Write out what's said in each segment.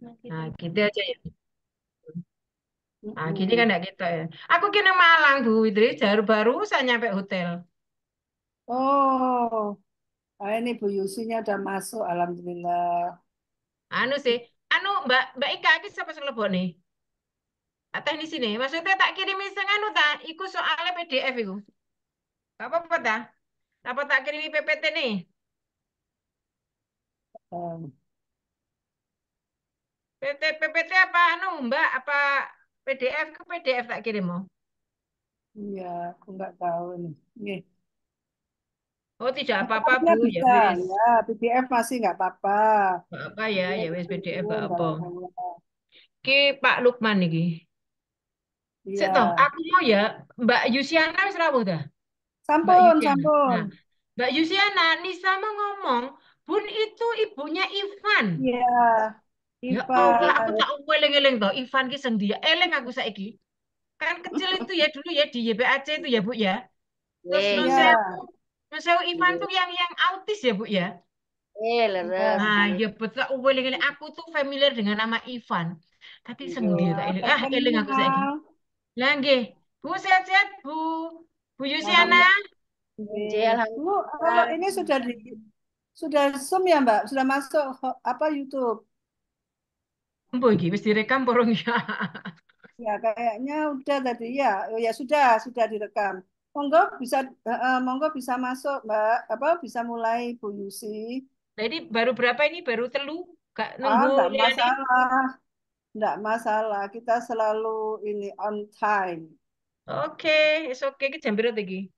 Nah, gitu aja ya. Nah, gini kan Mm-mm. enggak gitu ya. Aku kena Malang, Bu Idris, baru saya nyampe hotel. Oh, ini Bu Yusinya udah masuk, Alhamdulillah. Anu sih, Mbak Mbak Ika iki siapa sing nih? Teknis ini, maksudnya tak kirimi sing anu ta, iku soalnya PDF iku. Gak apa-apa ta? Apa tak kirimi PPT nih? Um, PPT apa anu Mbak? Apa PDF ke PDF tak kirim mau? iya, aku nggak tahu nih. Nih, Oh tidak apa-apa PDF Bu, ya bisa, wis. ya. PDF masih nggak apa-apa. Gak apa ya, PDF ya wis itu PDF gak nggak apa. masalah. Ki Pak Lukman iki. Sik toh, Iya, aku mau ya Mbak Yusiana wis rawuh dah. Mbak sampun, Yusiana. Nah, sampun. Mbak Yusiana, Nisa mau ngomong, Bun itu ibunya Ivan. Iya, Ya Allah, Ivan. aku tak eling-eling toh, Ivan ki sing dia. Eling aku saiki. Kan kecil itu ya dulu ya di YBAC itu ya Bu ya. Terus Weh, Iya, Nuseu Ivan nggih. tuh yang autis ya Bu ya. Leres iya, Nah, nggih. ya betul eling-eling aku tuh familiar dengan nama Ivan. Tapi Nggih. sendi iya, tak eling. Ah, eling aku saiki. terkenal. Lah nggih. Bu sehat-sehat Bu. Bu Yusiana. Alhamdulillah. Nggih, Bu, kalau alhamdulillah. ini sudah Zoom ya, Mbak? Sudah masuk apa YouTube? Mbok iki wis direkam porong ya. Ya, kayaknya udah tadi ya. Oh, ya sudah direkam. Monggo bisa monggo bisa masuk, Mbak. Apa bisa mulai Bu Yusi? Jadi baru berapa ini? Baru telu. Gak Ah, nunggu enggak liane. masalah. Enggak masalah. Kita selalu ini on time. Oke, is oke. Iki jam berapa iki?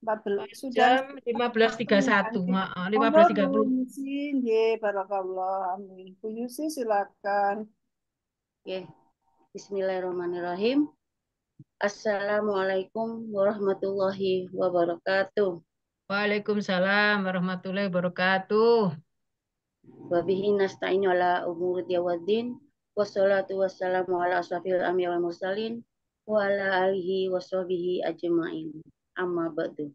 14 sudah Jam waktunya. 15.31. Nggih. Heeh, Monggo Bu 15.30. Yusi, nggih, barakallah. Amin. Bu Yusi silakan. Nggih. Bismillahirrahmanirrahim. Assalamualaikum warahmatullahi wabarakatuh. Waalaikumsalam warahmatullahi wabarakatuh. Wa bihi nasta'inu ala umuri waddin. Wassalatu wassalamu ala asrafil anbiya'i wal mursalin wa ala alihi washabihi ajmain. Amma ba'du.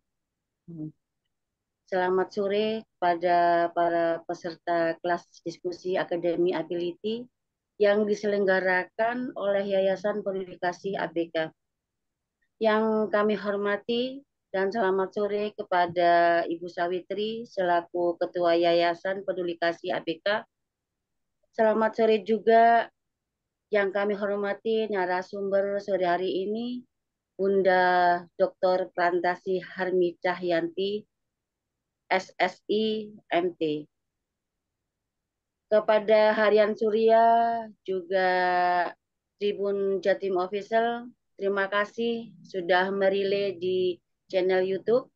Selamat sore pada para peserta kelas diskusi Akademi Ability yang diselenggarakan oleh Yayasan Publikasi ABK. Yang kami hormati dan selamat sore kepada Ibu Sawitri selaku Ketua Yayasan Peduli Kasih ABK. Selamat sore juga yang kami hormati narasumber sore hari ini, Bunda Dr. Prantasi Harmi Cahyanti, SSI, MT. Kepada Harian Surya, juga Tribun Jatim Official, terima kasih sudah merilai di channel YouTube.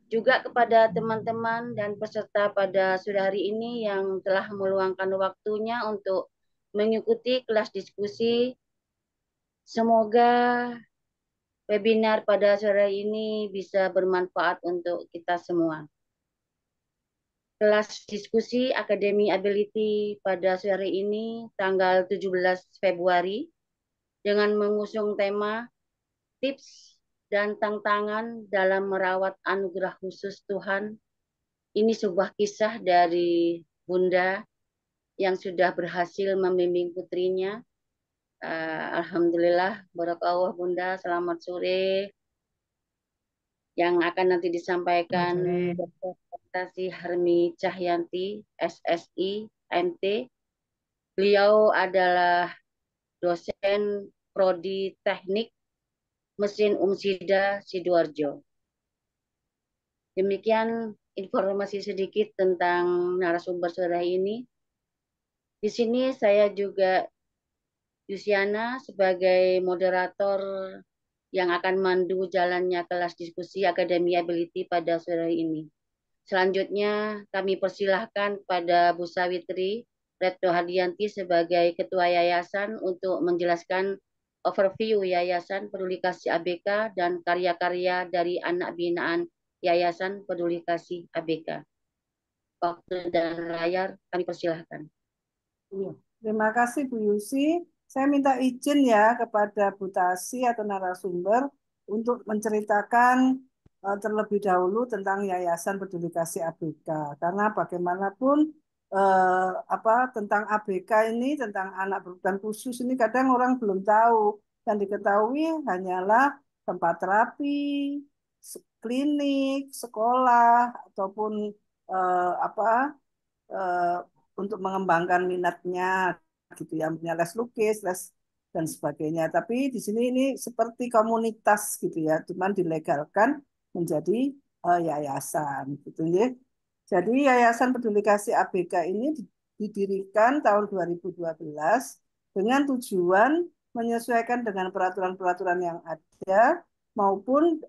Juga kepada teman-teman dan peserta pada sore hari ini yang telah meluangkan waktunya untuk mengikuti kelas diskusi. Semoga webinar pada sore ini bisa bermanfaat untuk kita semua. Kelas diskusi Akademi Ability pada sore ini tanggal 17 Februari dengan mengusung tema tips dan tantangan dalam merawat anugerah khusus Tuhan. Ini sebuah kisah dari Bunda yang sudah berhasil membimbing putrinya. Alhamdulillah, barakallah Bunda, selamat sore. Yang akan nanti Selamat disampaikan sore. Dr. Prestasi Harmi Cahyanti, SSI, MT. Beliau adalah dosen Prodi Teknik Mesin Umsida Sidoarjo. Demikian informasi sedikit tentang narasumber sore ini. Di sini saya juga Yusiana sebagai moderator yang akan mandu jalannya kelas diskusi Akademi Ability pada sore ini. Selanjutnya kami persilahkan kepada Bu Sawitri Retno Hardianti sebagai Ketua Yayasan untuk menjelaskan overview Yayasan Peduli Kasih ABK dan karya-karya dari anak binaan Yayasan Peduli Kasih ABK. Waktu dan layar kami persilahkan. Iya. Terima kasih Bu Yusi. Saya minta izin ya kepada Bu Tasi atau narasumber untuk menceritakan terlebih dahulu tentang Yayasan Peduli Kasih ABK. Karena bagaimanapun apa tentang ABK ini, tentang anak berkebutuhan khusus ini kadang orang belum tahu. Yang diketahui hanyalah tempat terapi, klinik, sekolah, ataupun apa eh, untuk mengembangkan minatnya gitu ya, punya les lukis, les dan sebagainya. Tapi di sini ini seperti komunitas gitu ya, cuman dilegalkan menjadi yayasan gitu ya. Jadi Yayasan Peduli Kasih ABK ini didirikan tahun 2012 dengan tujuan menyesuaikan dengan peraturan-peraturan yang ada maupun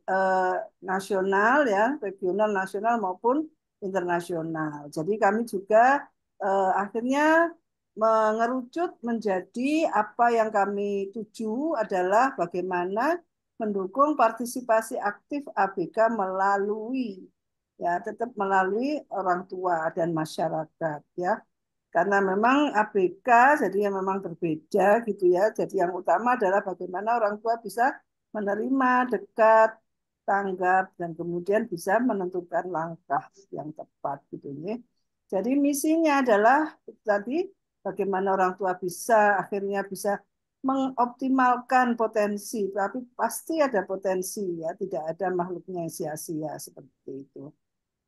nasional ya, regional, nasional maupun internasional. Jadi kami juga akhirnya mengerucut menjadi apa yang kami tuju adalah bagaimana mendukung partisipasi aktif ABK melalui ya tetap melalui orang tua dan masyarakat ya. Karena memang ABK jadi yang memang berbeda gitu ya. Jadi yang utama adalah bagaimana orang tua bisa menerima, dekat, tanggap, dan kemudian bisa menentukan langkah yang tepat gitu ya. Jadi misinya adalah tadi bagaimana orang tua bisa akhirnya bisa mengoptimalkan potensi, tapi pasti ada potensi ya, tidak ada makhluknya yang sia-sia seperti itu.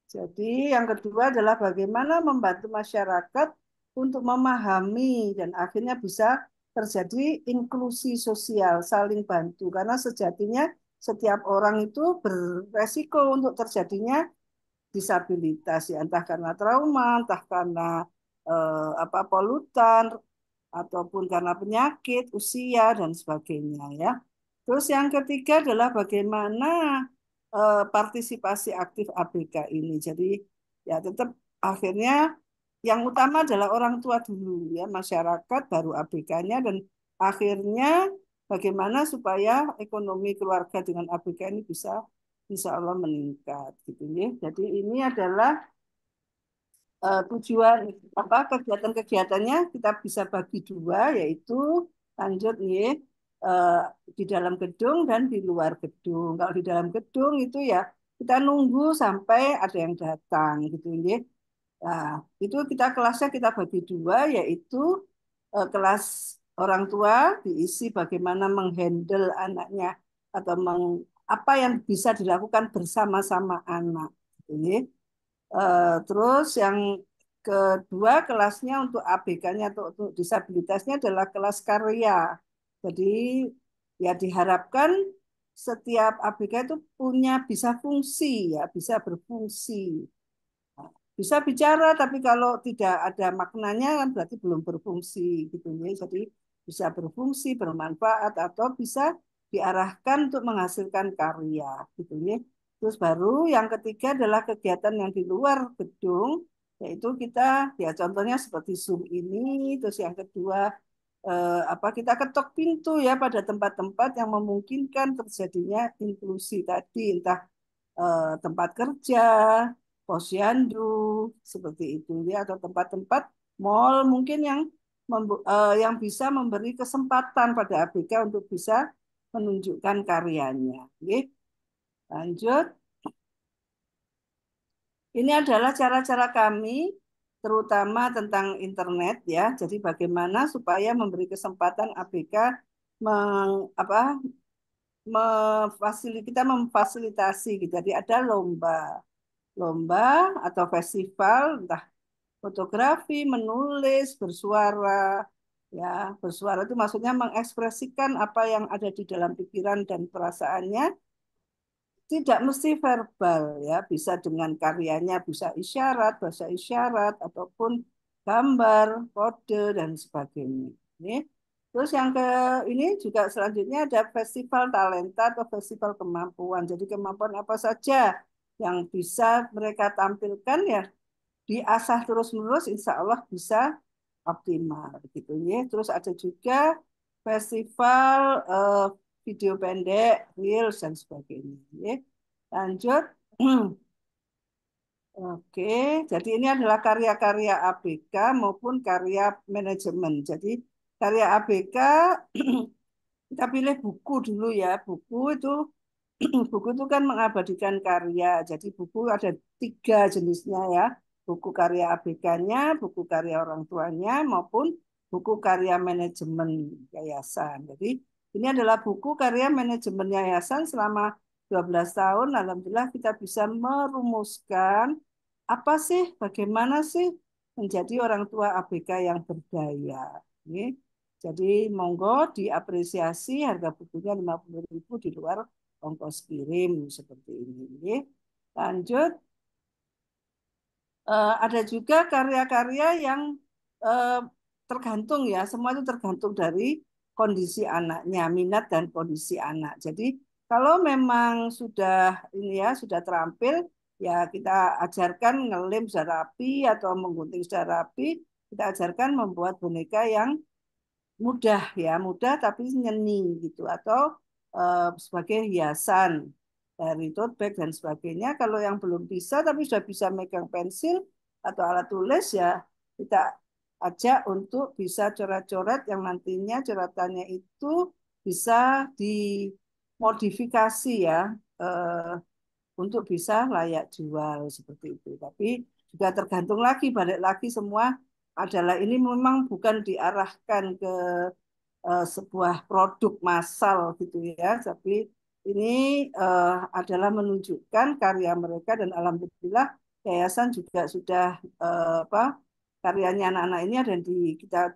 Jadi yang kedua adalah bagaimana membantu masyarakat untuk memahami dan akhirnya bisa terjadi inklusi sosial, saling bantu. Karena sejatinya setiap orang itu beresiko untuk terjadinya disabilitas, ya, entah karena trauma, entah karena apa polutan, ataupun karena penyakit, usia, dan sebagainya. Ya. Terus yang ketiga adalah bagaimana partisipasi aktif ABK ini. Jadi ya tetap akhirnya yang utama adalah orang tua dulu ya, masyarakat baru ABK-nya dan akhirnya bagaimana supaya ekonomi keluarga dengan ABK ini bisa insya Allah meningkat gitu ya. Jadi ini adalah tujuan apa kegiatan-kegiatannya kita bisa bagi dua yaitu lanjut nih eh, di dalam gedung dan di luar gedung. Kalau di dalam gedung itu ya kita nunggu sampai ada yang datang gitu ya. Nah, itu kita kelasnya kita bagi dua yaitu kelas orang tua diisi bagaimana menghandle anaknya atau apa yang bisa dilakukan bersama-sama anak gitu ya. Terus yang kedua kelasnya untuk ABK-nya atau untuk disabilitasnya adalah kelas karya. Jadi ya diharapkan setiap ABK itu punya bisa fungsi ya, bisa berfungsi. Bisa bicara tapi kalau tidak ada maknanya kan berarti belum berfungsi gitu ya. Jadi bisa berfungsi, bermanfaat atau bisa diarahkan untuk menghasilkan karya gitu ya. Terus baru yang ketiga adalah kegiatan yang di luar gedung, yaitu kita ya contohnya seperti Zoom ini, terus yang kedua apa kita ketok pintu ya pada tempat-tempat yang memungkinkan terjadinya inklusi tadi, entah tempat kerja, posyandu, seperti itu ya, atau tempat-tempat mall mungkin yang yang bisa memberi kesempatan pada ABK untuk bisa menunjukkan karyanya. Oke, lanjut. Ini adalah cara-cara kami, terutama tentang internet ya. Jadi bagaimana supaya memberi kesempatan ABK apa, kita memfasilitasi gitu. Jadi ada lomba atau festival, entah fotografi, menulis, bersuara. Ya, bersuara itu maksudnya mengekspresikan apa yang ada di dalam pikiran dan perasaannya tidak mesti verbal ya, bisa dengan karyanya, bisa isyarat, bahasa isyarat, ataupun gambar, kode, dan sebagainya. Ini. Terus yang ke ini juga selanjutnya ada festival talenta atau festival kemampuan. Jadi kemampuan apa saja yang bisa mereka tampilkan ya diasah terus-menerus, insya Allah bisa optimal gitu ya. Terus ada juga festival video pendek, reels dan sebagainya. Ya. Lanjut. Oke, jadi ini adalah karya-karya ABK maupun karya manajemen. Jadi karya ABK kita pilih buku dulu ya. Buku itu kan mengabadikan karya. Jadi buku ada 3 jenisnya ya. buku karya ABK-nya, buku karya orang tuanya, maupun buku karya manajemen yayasan. Jadi ini adalah buku karya manajemen yayasan selama 12 tahun. Alhamdulillah kita bisa merumuskan apa sih, bagaimana sih menjadi orang tua ABK yang berdaya. Ini. Jadi monggo diapresiasi harga bukunya 50.000 di luar ongkos kirim seperti ini. Lanjut, ada juga karya-karya yang eh, tergantung ya, semua itu tergantung dari kondisi anaknya, minat dan kondisi anak. Jadi kalau memang sudah ini ya sudah terampil, ya kita ajarkan ngelem secara rapi atau menggunting secara rapi, kita ajarkan membuat boneka yang mudah ya, mudah tapi nyeni gitu atau sebagai hiasan dari tote bag dan sebagainya. Kalau yang belum bisa tapi sudah bisa megang pensil atau alat tulis ya kita ajak untuk bisa coret-coret yang nantinya coretannya itu bisa dimodifikasi ya eh, untuk bisa layak jual seperti itu. Tapi juga tergantung lagi, balik lagi semua adalah ini memang bukan diarahkan ke sebuah produk massal gitu ya, tapi ini adalah menunjukkan karya mereka dan alhamdulillah yayasan juga sudah apa karyanya anak-anak ini ada di kita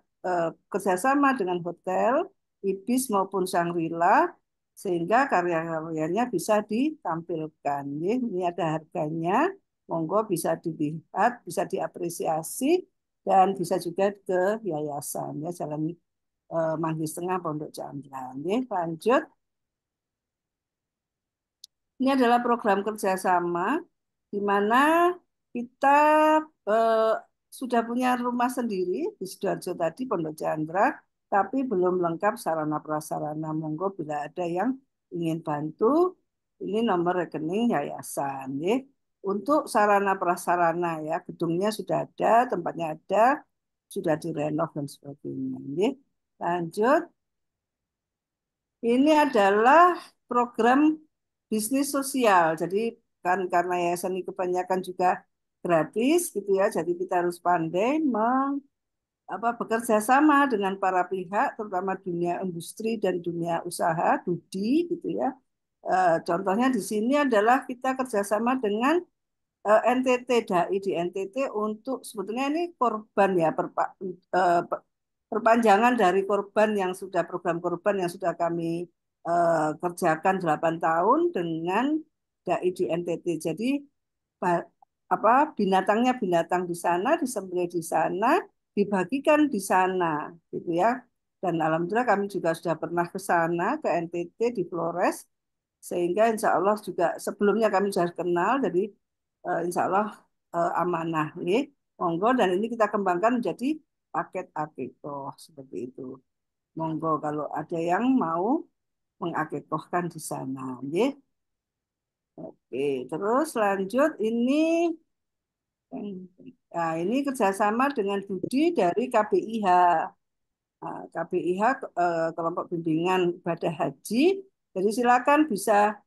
kerjasama dengan hotel, Ibis maupun Shangri-La sehingga karya-karyanya bisa ditampilkan. Ini ada harganya, monggo bisa dilihat, bisa diapresiasi dan bisa juga ke yayasan ya Jalan Manggis Tengah Pondok Jamblang. Lanjut, ini adalah program kerjasama di mana kita eh, sudah punya rumah sendiri di Sidoarjo tadi Pondok Chandra, tapi belum lengkap sarana prasarana. Monggo bila ada yang ingin bantu, ini nomor rekening yayasan. Ya. Untuk sarana prasarana ya, gedungnya sudah ada, tempatnya ada, sudah direnov dan sebagainya. Ya. Lanjut, ini adalah program bisnis sosial. Jadi kan karena yayasan ini kebanyakan juga gratis gitu ya. Jadi kita harus pandai bekerja sama dengan para pihak, terutama dunia industri dan dunia usaha, DUDI gitu ya. Contohnya di sini adalah kita kerjasama dengan NTT DAI di NTT untuk sebetulnya ini korban ya perpanjangan dari korban yang sudah program korban yang sudah kami kerjakan 8 tahun dengan DAI di NTT. Jadi apa binatangnya binatang di sana, disembelih di sana, dibagikan di sana gitu ya. Dan alhamdulillah kami juga sudah pernah ke sana ke NTT di Flores sehingga insya Allah juga sebelumnya kami sudah kenal jadi insya Allah amanah nih. Monggo dan ini kita kembangkan menjadi paket akikoh seperti itu. Monggo kalau ada yang mau mengakikohkan di sana, ya. Oke, terus lanjut ini, nah ini kerjasama dengan Budi dari KBIH. Nah, KBIH kelompok bimbingan ibadah haji. Jadi silakan bisa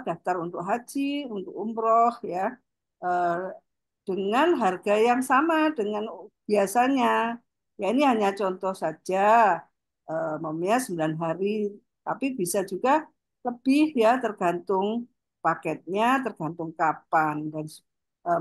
daftar untuk haji, untuk umroh ya. Eh, dengan harga yang sama dengan biasanya. Ya ini hanya contoh saja, Momia 9 hari, tapi bisa juga lebih ya tergantung paketnya, tergantung kapan. Dan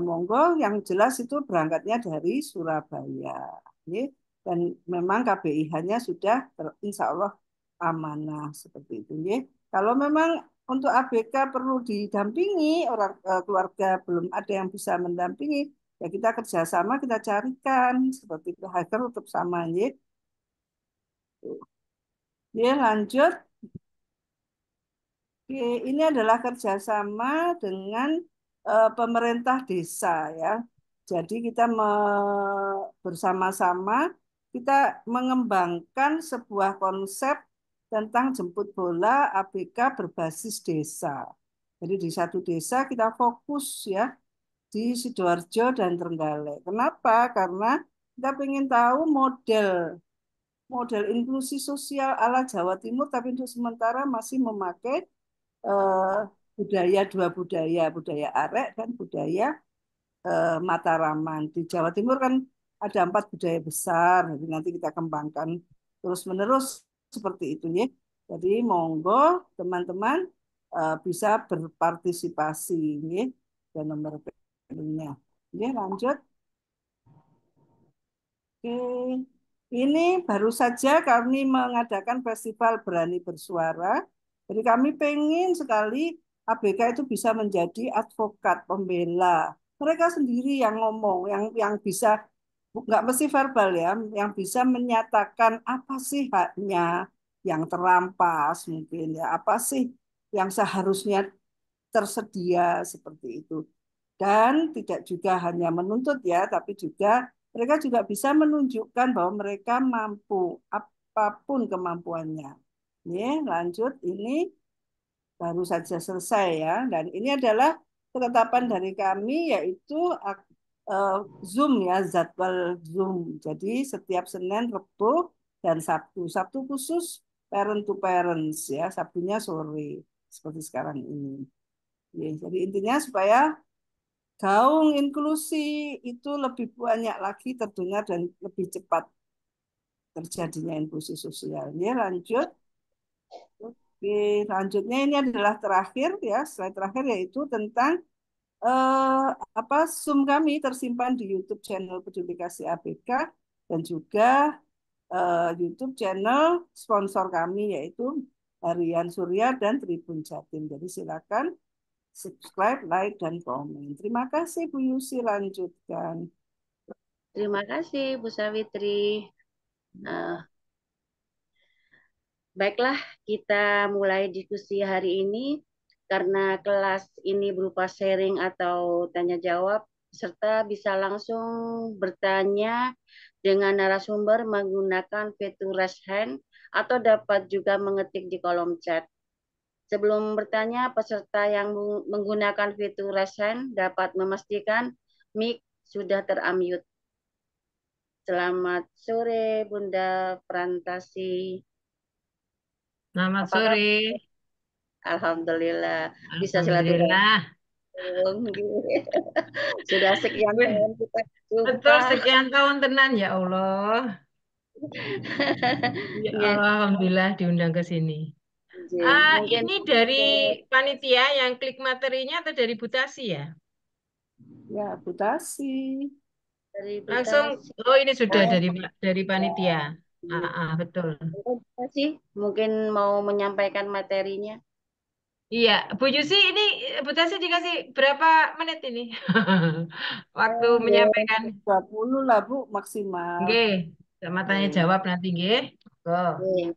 monggo yang jelas itu berangkatnya dari Surabaya. Ya. Dan memang KBIH-nya sudah insya Allah amanah seperti itu. Ya. Kalau memang untuk ABK perlu didampingi, orang keluarga belum ada yang bisa mendampingi, ya kita kerjasama, kita carikan seperti itu harga tetap sama, ya. Ya, lanjut. Oke, ini adalah kerjasama dengan pemerintah desa ya. Jadi kita bersama-sama kita mengembangkan sebuah konsep tentang jemput bola ABK berbasis desa. Jadi di satu desa kita fokus ya di Sidoarjo dan Trenggalek. Kenapa? Karena kita ingin tahu model model inklusi sosial ala Jawa Timur, tapi untuk sementara masih memakai eh, budaya dua budaya, budaya arek dan budaya Mataraman. Di Jawa Timur kan ada 4 budaya besar, jadi nanti kita kembangkan terus-menerus seperti itu ya. Jadi monggo teman-teman bisa berpartisipasi ya dan nomor nya. Ya, lanjut. Oke. Ini baru saja kami mengadakan festival Berani Bersuara. Jadi kami pengen sekali ABK itu bisa menjadi advokat pembela. Mereka sendiri yang ngomong, yang bisa nggak mesti verbal ya, yang bisa menyatakan apa sih haknya yang terampas mungkin ya, apa sih yang seharusnya tersedia seperti itu. Dan tidak juga hanya menuntut ya, tapi juga mereka juga bisa menunjukkan bahwa mereka mampu apapun kemampuannya. Nih, lanjut ini baru saja selesai ya. Dan ini adalah ketetapan dari kami yaitu eh, Zoom ya, jadwal Zoom. Jadi setiap Senin, Rabu, dan Sabtu. Sabtu khusus parent to parents ya, Sabtunya sore seperti sekarang ini. Ya, jadi intinya supaya gaung inklusi itu lebih banyak lagi terdengar dan lebih cepat terjadinya inklusi sosial. Ya, lanjut. Oke, lanjutnya ini adalah terakhir ya, slide terakhir yaitu tentang eh, apa Zoom kami tersimpan di YouTube channel Peduli Kasih ABK dan juga YouTube channel sponsor kami yaitu Harian Surya dan Tribun Jatim. Jadi silakan subscribe, like, dan komen. Terima kasih Bu Yusi, lanjutkan. Terima kasih Bu Sawitri. Nah, baiklah, kita mulai diskusi hari ini karena kelas ini berupa sharing atau tanya jawab, serta bisa langsung bertanya dengan narasumber menggunakan fitur raise hand atau dapat juga mengetik di kolom chat. Sebelum bertanya, peserta yang menggunakan fitur raise hand dapat memastikan mic sudah ter-unmute. Selamat sore, Bunda Prantasi. Selamat Apakah sore. Alhamdulillah bisa silaturahmi. Alhamdulillah. Sudah sekian Wih, tahun kita betul jumpa. sekian tahun tenan ya Allah. Ya Ya, Allah, Alhamdulillah diundang ke sini. mungkin Ini dari panitia yang klik materinya atau dari Butasi ya? Ya, Butasi. dari Langsung, Butasi. oh ini sudah Oh, dari panitia. Betul. Butasi mungkin mau menyampaikan materinya. Iya, Bu Yusi ini Butasi dikasih berapa menit ini? Waktu Ya, menyampaikan. 20 lah Bu maksimal. Nggih, sama tanya Oke. jawab nanti nggih. Oh. Oke.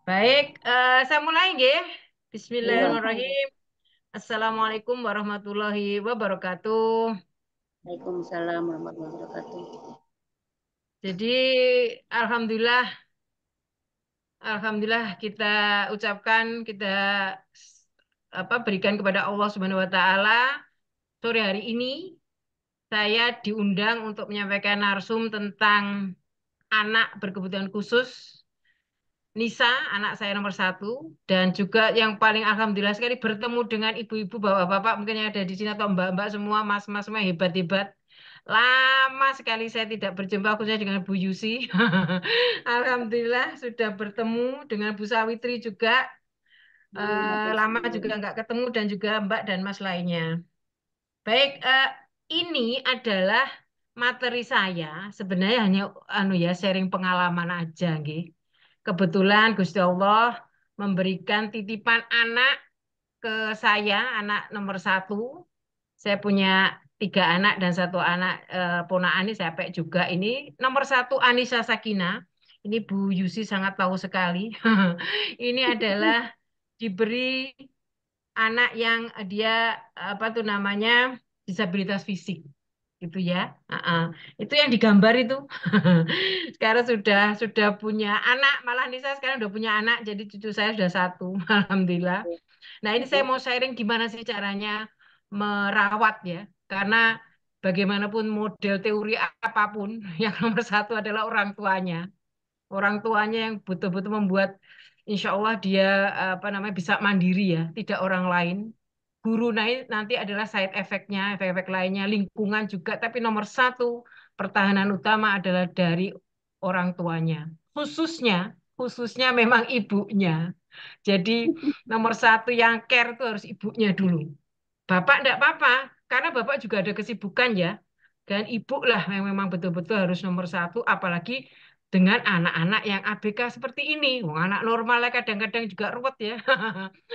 Baik, saya mulai nggih. Ya. Bismillahirrahmanirrahim. Assalamualaikum warahmatullahi wabarakatuh. Waalaikumsalam warahmatullahi wabarakatuh. Jadi, alhamdulillah, alhamdulillah kita ucapkan kita berikan kepada Allah Subhanahu wa taala sore hari ini saya diundang untuk menyampaikan narsum tentang anak berkebutuhan khusus Nisa, anak saya nomor satu, dan juga yang paling alhamdulillah sekali bertemu dengan ibu-ibu, bapak-bapak mungkin yang ada di sini atau mbak-mbak semua, mas-mas semua hebat-hebat. Lama sekali saya tidak berjumpa khususnya dengan Bu Yusi. Alhamdulillah sudah bertemu dengan Bu Sawitri juga. Terima Lama kasih. juga nggak ketemu dan juga Mbak dan Mas lainnya. Baik, ini adalah materi saya. Sebenarnya hanya sharing pengalaman aja, nggih. Kebetulan Gusti Allah memberikan titipan anak ke saya, anak nomor satu. Saya punya 3 anak dan 1 anak ponakan ini saya pek juga. Ini nomor satu Anissa Sakina. Ini Bu Yusi sangat tahu sekali. Ini adalah diberi anak yang dia apa tuh namanya disabilitas fisik gitu ya. Itu yang digambar itu. Sekarang sudah punya anak, malah Nisa sekarang udah punya anak, jadi cucu saya sudah 1, alhamdulillah. Nah ini saya mau sharing gimana sih caranya merawat ya, karena bagaimanapun model teori apapun, yang nomor satu adalah orang tuanya. Orang tuanya yang betul-betul membuat, insya Allah dia apa namanya bisa mandiri ya, tidak orang lain. guru nanti adalah side effect-nya, efek-efek lainnya, lingkungan juga, tapi nomor satu pertahanan utama adalah dari orang tuanya. Khususnya memang ibunya. Jadi nomor satu yang care itu harus ibunya dulu. Bapak enggak apa-apa, karena bapak juga ada kesibukan ya. Dan ibu lah yang memang betul-betul harus nomor satu, apalagi dengan anak-anak yang ABK seperti ini. Wong anak normal lah kadang-kadang juga ruwet ya.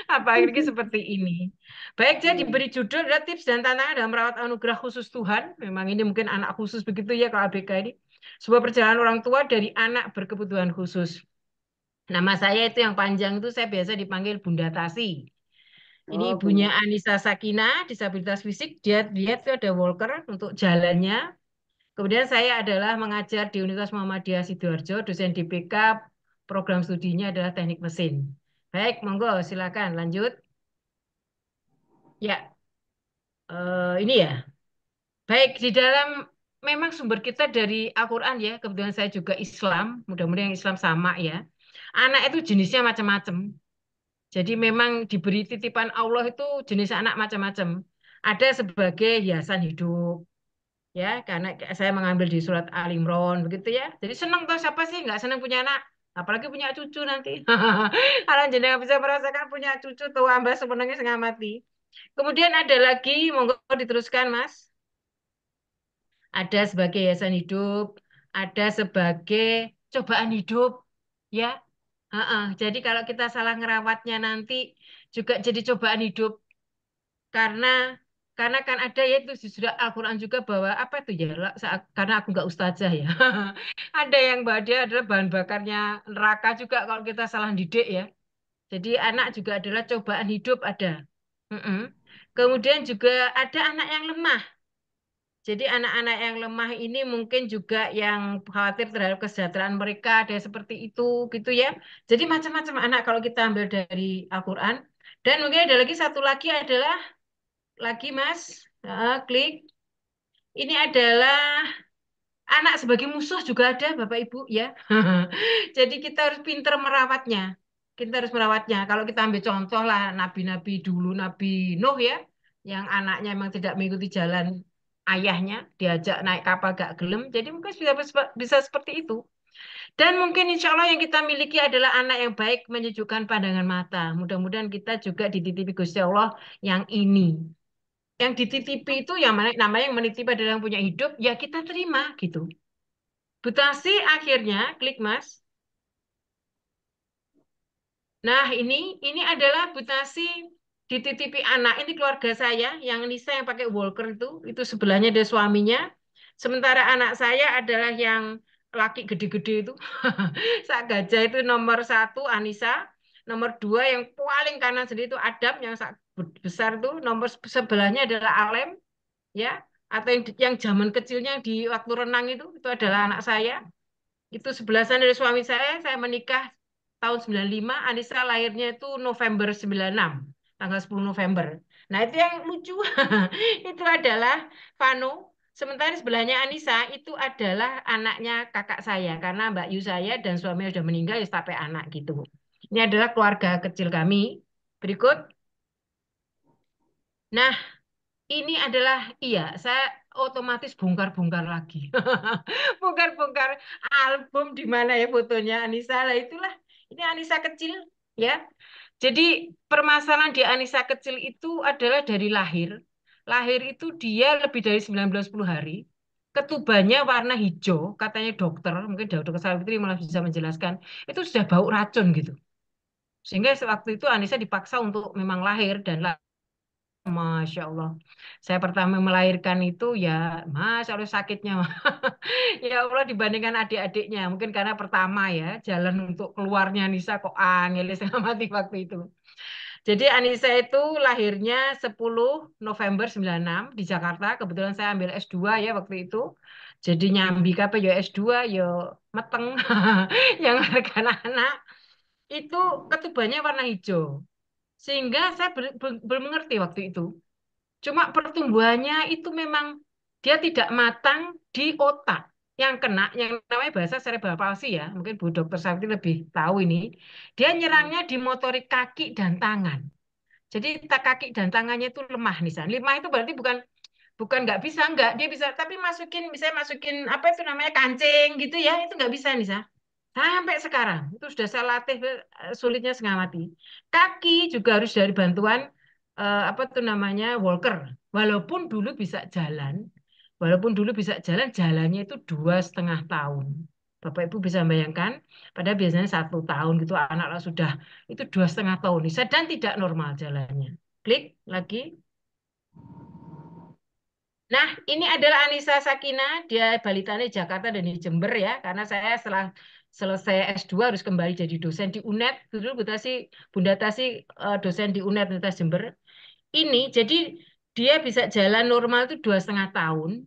Apalagi seperti ini. Baik, jadi Iya. diberi judul adalah tips dan tantangan dalam merawat anugerah khusus Tuhan. Memang ini mungkin anak khusus begitu ya kalau ABK ini. Sebuah perjalanan orang tua dari anak berkebutuhan khusus. Nama saya itu yang panjang itu saya biasa dipanggil Bunda Tasi. Ini Oh, ibunya Bunda. Anissa Sakina, disabilitas fisik. Dia itu ada walker untuk jalannya. Kemudian saya adalah mengajar di Universitas Muhammadiyah Sidoarjo, dosen DPK, program studinya adalah teknik mesin. Baik, monggo silakan lanjut. Ya, ini ya. Baik, di dalam memang sumber kita dari Al-Quran ya, kebetulan saya juga Islam, mudah-mudahan yang Islam sama ya. Anak itu jenisnya macam-macam. Jadi memang diberi titipan Allah itu jenis anak macam-macam. Ada sebagai hiasan hidup, ya karena saya mengambil di surat Al Imran begitu ya. Jadi senang tuh siapa sih nggak senang punya anak, apalagi punya cucu nanti. Kalau jenengan bisa merasakan punya cucu tuh ambas sebenarnya setengah mati. Kemudian ada lagi, monggo diteruskan Mas. Ada sebagai hiasan hidup, ada sebagai cobaan hidup, ya. Heeh. Jadi kalau kita salah ngerawatnya nanti juga jadi cobaan hidup karena kan ada ya itu di surat Al-Quran juga bahwa apa itu ya karena aku nggak ustazah ya ada yang bahwa dia adalah bahan bakarnya neraka juga kalau kita salah didik ya. Jadi anak juga adalah cobaan hidup ada. Mm-mm. Kemudian juga ada anak yang lemah. Jadi anak-anak yang lemah ini mungkin juga yang khawatir terhadap kesejahteraan mereka, ada yang seperti itu gitu ya. Jadi macam-macam anak kalau kita ambil dari Al-Quran. Dan mungkin ada lagi satu lagi adalah lagi Mas, klik. Ini adalah anak sebagai musuh juga ada Bapak Ibu ya. Jadi kita harus pinter merawatnya. Kita harus merawatnya. Kalau kita ambil contoh lah nabi-nabi dulu, Nabi Nuh ya, yang anaknya memang tidak mengikuti jalan ayahnya, diajak naik kapal gak gelem. Jadi mungkin bisa seperti itu. Dan mungkin insya Allah yang kita miliki adalah anak yang baik, menyejukkan pandangan mata. Mudah-mudahan kita juga dititipi Gusti Allah yang ini. Yang dititipi itu yang mana namanya yang menitipi adalah yang punya hidup, ya kita terima gitu. Mutasi akhirnya, klik Mas. Nah, ini adalah mutasi dititipi anak. Ini keluarga saya, yang Nisa yang pakai walker itu sebelahnya ada suaminya. Sementara anak saya adalah yang laki gede-gede itu. Sak gajah itu nomor satu Anissa. Nomor dua yang paling kanan sendiri itu Adam, yang besar itu. Nomor sebelahnya adalah Alem, ya. Atau yang zaman kecilnya di waktu renang itu adalah anak saya. Itu sebelasan dari suami saya menikah tahun 95, Anissa lahirnya itu November 96, tanggal 10 November. Nah, itu yang lucu. Itu adalah Vano. Sementara di sebelahnya Anissa itu adalah anaknya kakak saya karena Mbak Yu saya dan suaminya sudah meninggal ya sampai anak gitu. Ini adalah keluarga kecil kami. Berikut. Nah, ini adalah, iya, saya otomatis bongkar-bongkar lagi. Bongkar-bongkar album di mana ya fotonya Anissa. Lah itulah, ini Anissa kecil ya. Jadi permasalahan di Anissa kecil itu adalah dari lahir. Lahir itu dia lebih dari 19 hari. Ketubannya warna hijau, katanya dokter, mungkin dokter Sawitri malah bisa menjelaskan, itu sudah bau racun gitu. Sehingga waktu itu Anissa dipaksa untuk memang lahir dan Masya Allah. Saya pertama melahirkan itu ya, Masya Allah sakitnya. Ya Allah dibandingkan adik-adiknya. Mungkin karena pertama ya, jalan untuk keluarnya Nisa kok angel setengah mati waktu itu. Jadi Anissa itu lahirnya 10 November 96 di Jakarta. Kebetulan saya ambil S2 ya waktu itu. Jadi nyambi apa ya S2 ya meteng. Yang anak-anak itu ketubannya warna hijau. Sehingga saya belum mengerti waktu itu. Cuma pertumbuhannya itu memang dia tidak matang di otak. Yang kena, yang namanya bahasa cerebral palsy ya, mungkin Bu Dokter Sakti lebih tahu ini. Dia nyerangnya di motorik kaki dan tangan. Jadi kaki dan tangannya itu lemah nih. Lemah itu berarti bukan bukan nggak bisa, nggak dia bisa, tapi masukin misalnya masukin apa itu namanya kancing gitu ya, itu nggak bisa nih. Sampai sekarang itu sudah saya latih sulitnya setengah mati. Kaki juga harus dari bantuan apa tuh namanya walker. Walaupun dulu bisa jalan, walaupun dulu bisa jalan, jalannya itu 2,5 tahun. Bapak Ibu bisa bayangkan, padahal biasanya 1 tahun gitu anak sudah itu 2,5 tahun bisa dan tidak normal jalannya. Klik lagi. Nah, ini adalah Anissa Sakina, dia balitanya di Jakarta dan di Jember ya, karena saya setelah selesai S2 harus kembali jadi dosen di UNED. Dulu Bunda Tasi dosen di UNED Universitas Jember. Ini jadi dia bisa jalan normal itu 2,5 tahun,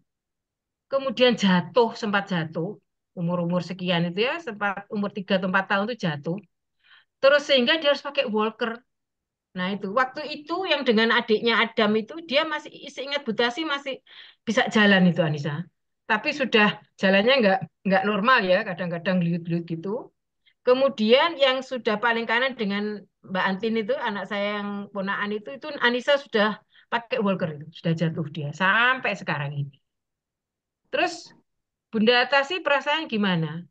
kemudian jatuh, sempat jatuh, umur-umur sekian itu ya, sempat umur 3 atau 4 tahun itu jatuh. Terus sehingga dia harus pakai walker. Nah itu waktu itu yang dengan adiknya Adam itu dia masih seingat Butasi masih bisa jalan itu Anissa. Tapi sudah jalannya nggak normal ya, kadang-kadang liut-liut gitu. Kemudian yang sudah paling kanan dengan Mbak Antin itu anak saya yang ponaan itu Anissa sudah pakai walker itu, sudah jatuh dia sampai sekarang ini. Terus Bunda Tasi perasaan gimana?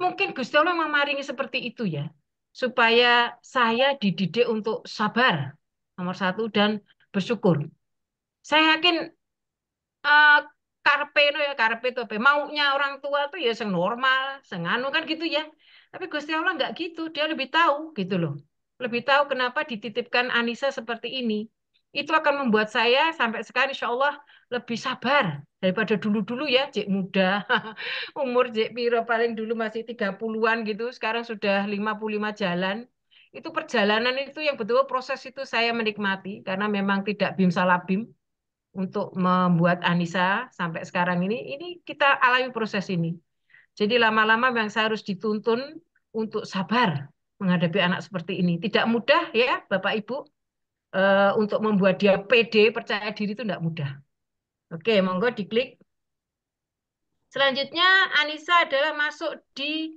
Mungkin Gusti Allah memaringi seperti itu ya, supaya saya dididik untuk sabar, nomor satu, dan bersyukur. Saya yakin eh karpe no ya karpe itu apa maunya orang tua tuh ya sing normal, sing anu kan gitu ya. Tapi Gusti Allah nggak gitu, dia lebih tahu gitu loh. Lebih tahu kenapa dititipkan Anissa seperti ini. Itu akan membuat saya sampai sekarang insya Allah lebih sabar daripada dulu-dulu ya, Cik muda. Umur Cik Piro paling dulu masih 30-an gitu, sekarang sudah 55 jalan. Itu perjalanan itu yang betul proses itu saya menikmati karena memang tidak bim salah bim untuk membuat Anissa sampai sekarang ini kita alami proses ini. Jadi lama-lama memang saya harus dituntun untuk sabar menghadapi anak seperti ini. Tidak mudah ya Bapak Ibu, untuk membuat dia pede, percaya diri itu tidak mudah. Oke, monggo diklik. Selanjutnya Anissa adalah masuk di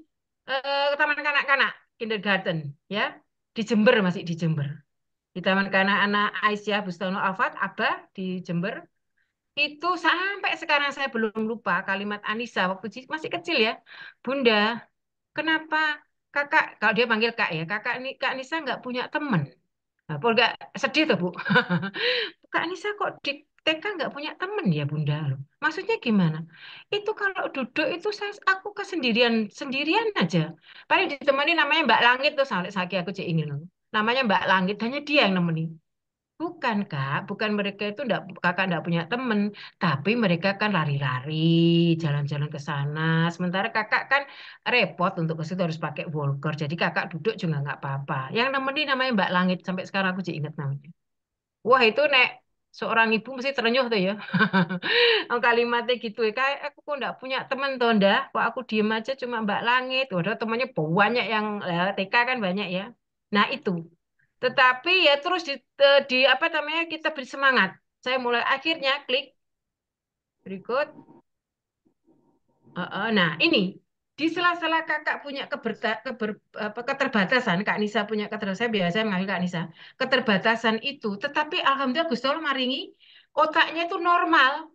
taman kanak-kanak kindergarten ya, di Jember, masih di Jember. Di taman kanak-kanak Aisyah Bustono Alfat Aba di Jember. Itu sampai sekarang saya belum lupa kalimat Anissa waktu masih kecil ya. Bunda, kenapa kakak, kalau dia panggil kak ya, Kak Anissa nggak punya teman. Nah, nggak sedih tuh Bu. Kak Anissa kok di TK nggak punya teman ya Bunda loh. Maksudnya gimana? Itu kalau duduk itu aku kesendirian sendirian aja. Paling ditemani namanya Mbak Langit tuh sampai sakit aku cek ingin loh. Namanya Mbak Langit, hanya dia yang nemenin. Bukan Kak, bukan mereka itu enggak, kakak enggak punya temen, tapi mereka kan lari-lari, jalan-jalan ke sana. Sementara kakak kan repot untuk ke situ harus pakai walker, jadi kakak duduk juga nggak apa-apa. Yang nemenin namanya Mbak Langit, sampai sekarang aku masih ingat namanya. Wah itu nek seorang ibu mesti terenyuh tuh ya. Kalimatnya gitu ya, kayak aku kok enggak punya teman tuh ndak, kok aku diem aja cuma Mbak Langit. Waduh temannya banyak yang TK kan banyak ya. Nah itu. Tetapi ya terus di apa namanya kita beri semangat. Saya mulai akhirnya klik berikut. Nah ini di sela-sela kakak punya keterbatasan, Kak Nisa punya keterbatasan, saya biasa mengambil Kak Nisa, keterbatasan itu, tetapi Alhamdulillah Gusti Allah maringi otaknya itu normal.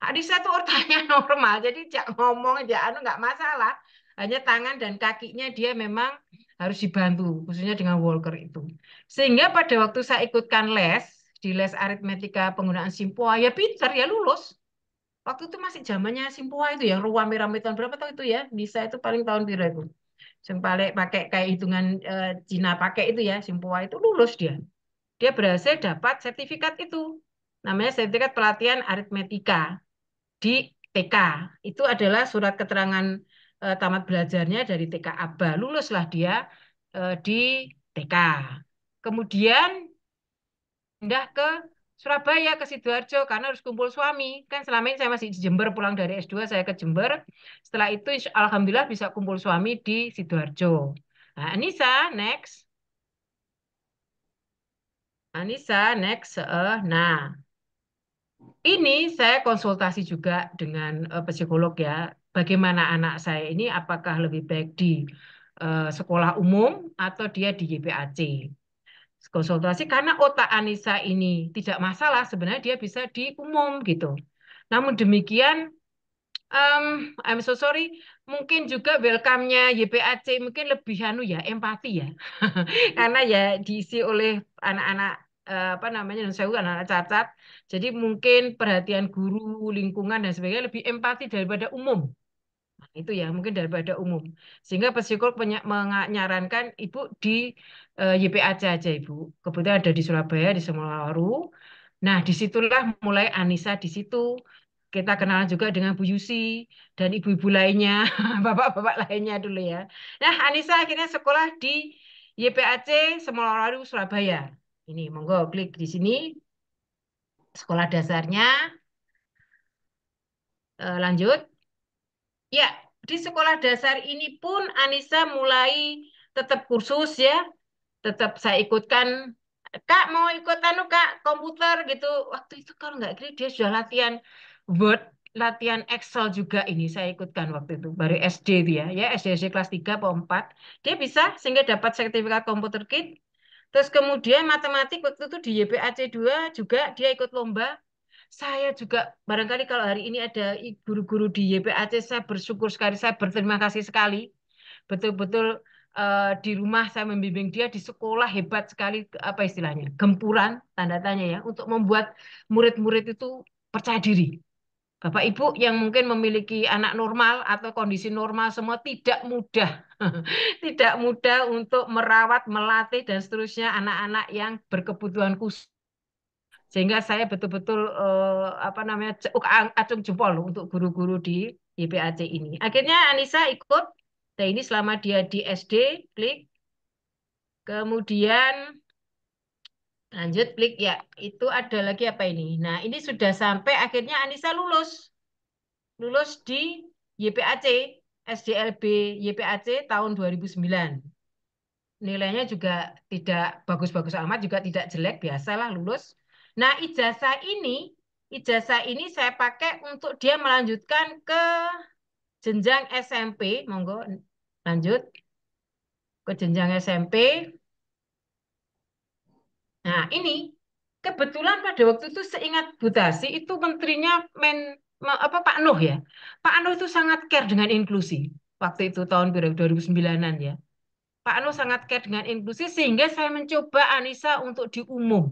Kak Nisa tuh otaknya normal, jadi jak ngomong aja anu nggak masalah. Hanya tangan dan kakinya dia memang harus dibantu, khususnya dengan walker itu. Sehingga pada waktu saya ikutkan les, di les aritmetika penggunaan Simpoa, ya pinter, ya lulus. Waktu itu masih zamannya Simpoa itu yang ruang rame tahun berapa tahun itu ya? Bisa itu paling tahun berapa itu? Yang paling pakai kayak hitungan Cina pakai itu ya, Simpoa itu lulus dia. Dia berhasil dapat sertifikat itu. Namanya sertifikat pelatihan aritmetika di TK. Itu adalah surat keterangan tamat belajarnya dari TK Aba. Luluslah dia di TK. Kemudian pindah ke Surabaya, ke Sidoarjo, karena harus kumpul suami. Kan selama ini saya masih di Jember, pulang dari S2 saya ke Jember. Setelah itu Alhamdulillah bisa kumpul suami di Sidoarjo. Nah, Anissa, next. Anissa, next. Nah, ini saya konsultasi juga dengan psikolog ya. Bagaimana anak saya ini, apakah lebih baik di sekolah umum atau dia di YPAC. konsultasi karena otak Anissa ini tidak masalah, sebenarnya dia bisa di umum gitu. Namun demikian, I'm so sorry, mungkin juga welcome-nya YPAC mungkin lebih anu ya, empati ya. Karena ya diisi oleh anak-anak apa namanya, saya anak-anak cacat. Jadi mungkin perhatian guru, lingkungan dan sebagainya lebih empati daripada umum. Nah, itu ya mungkin daripada umum. Sehingga psikolog menyarankan ibu di YPAC aja ibu. Kebetulan ada di Surabaya di Semeru. Nah disitulah mulai Anissa di situ. Kita kenal juga dengan Bu Yusi dan ibu-ibu lainnya, bapak-bapak lainnya dulu ya. Nah Anissa akhirnya sekolah di YPAC Semeru Surabaya. Ini monggo klik di sini sekolah dasarnya. Lanjut. Ya, di sekolah dasar ini pun Anissa mulai tetap kursus ya, tetap saya ikutkan. Kak mau ikut anu Kak komputer gitu. Waktu itu kalau nggak kira dia sudah latihan Word, latihan Excel juga ini saya ikutkan waktu itu. Baru SD itu ya, SD kelas 3 atau 4. Dia bisa sehingga dapat sertifikat komputer kit. Terus kemudian matematik waktu itu di YPAC 2 juga dia ikut lomba. Saya juga barangkali kalau hari ini ada guru-guru di YPAC, saya bersyukur sekali, saya berterima kasih sekali. Betul-betul di rumah saya membimbing dia di sekolah hebat sekali, apa istilahnya, gempuran, tanda tanya ya, untuk membuat murid-murid itu percaya diri. Bapak Ibu yang mungkin memiliki anak normal atau kondisi normal semua tidak mudah. Tidak mudah untuk merawat, melatih, dan seterusnya anak-anak yang berkebutuhan khusus. Sehingga saya betul-betul apa namanya acung jempol untuk guru-guru di YPAC ini. Akhirnya Anissa ikut, dan ini selama dia di SD, klik. Kemudian lanjut klik ya, itu ada lagi apa ini? Nah ini sudah sampai akhirnya Anissa lulus, lulus di YPAC, SDLB YPAC tahun 2009. Nilainya juga tidak bagus-bagus amat, juga tidak jelek, biasalah lulus. Nah, ijazah ini saya pakai untuk dia melanjutkan ke jenjang SMP, monggo lanjut ke jenjang SMP. Nah, ini kebetulan pada waktu itu seingat Bu Tasi itu menterinya apa Pak Nuh ya. Pak Nuh itu sangat care dengan inklusi. Waktu itu tahun 2009-an ya. Pak Anu sangat care dengan inklusi sehingga saya mencoba Anissa untuk di umum.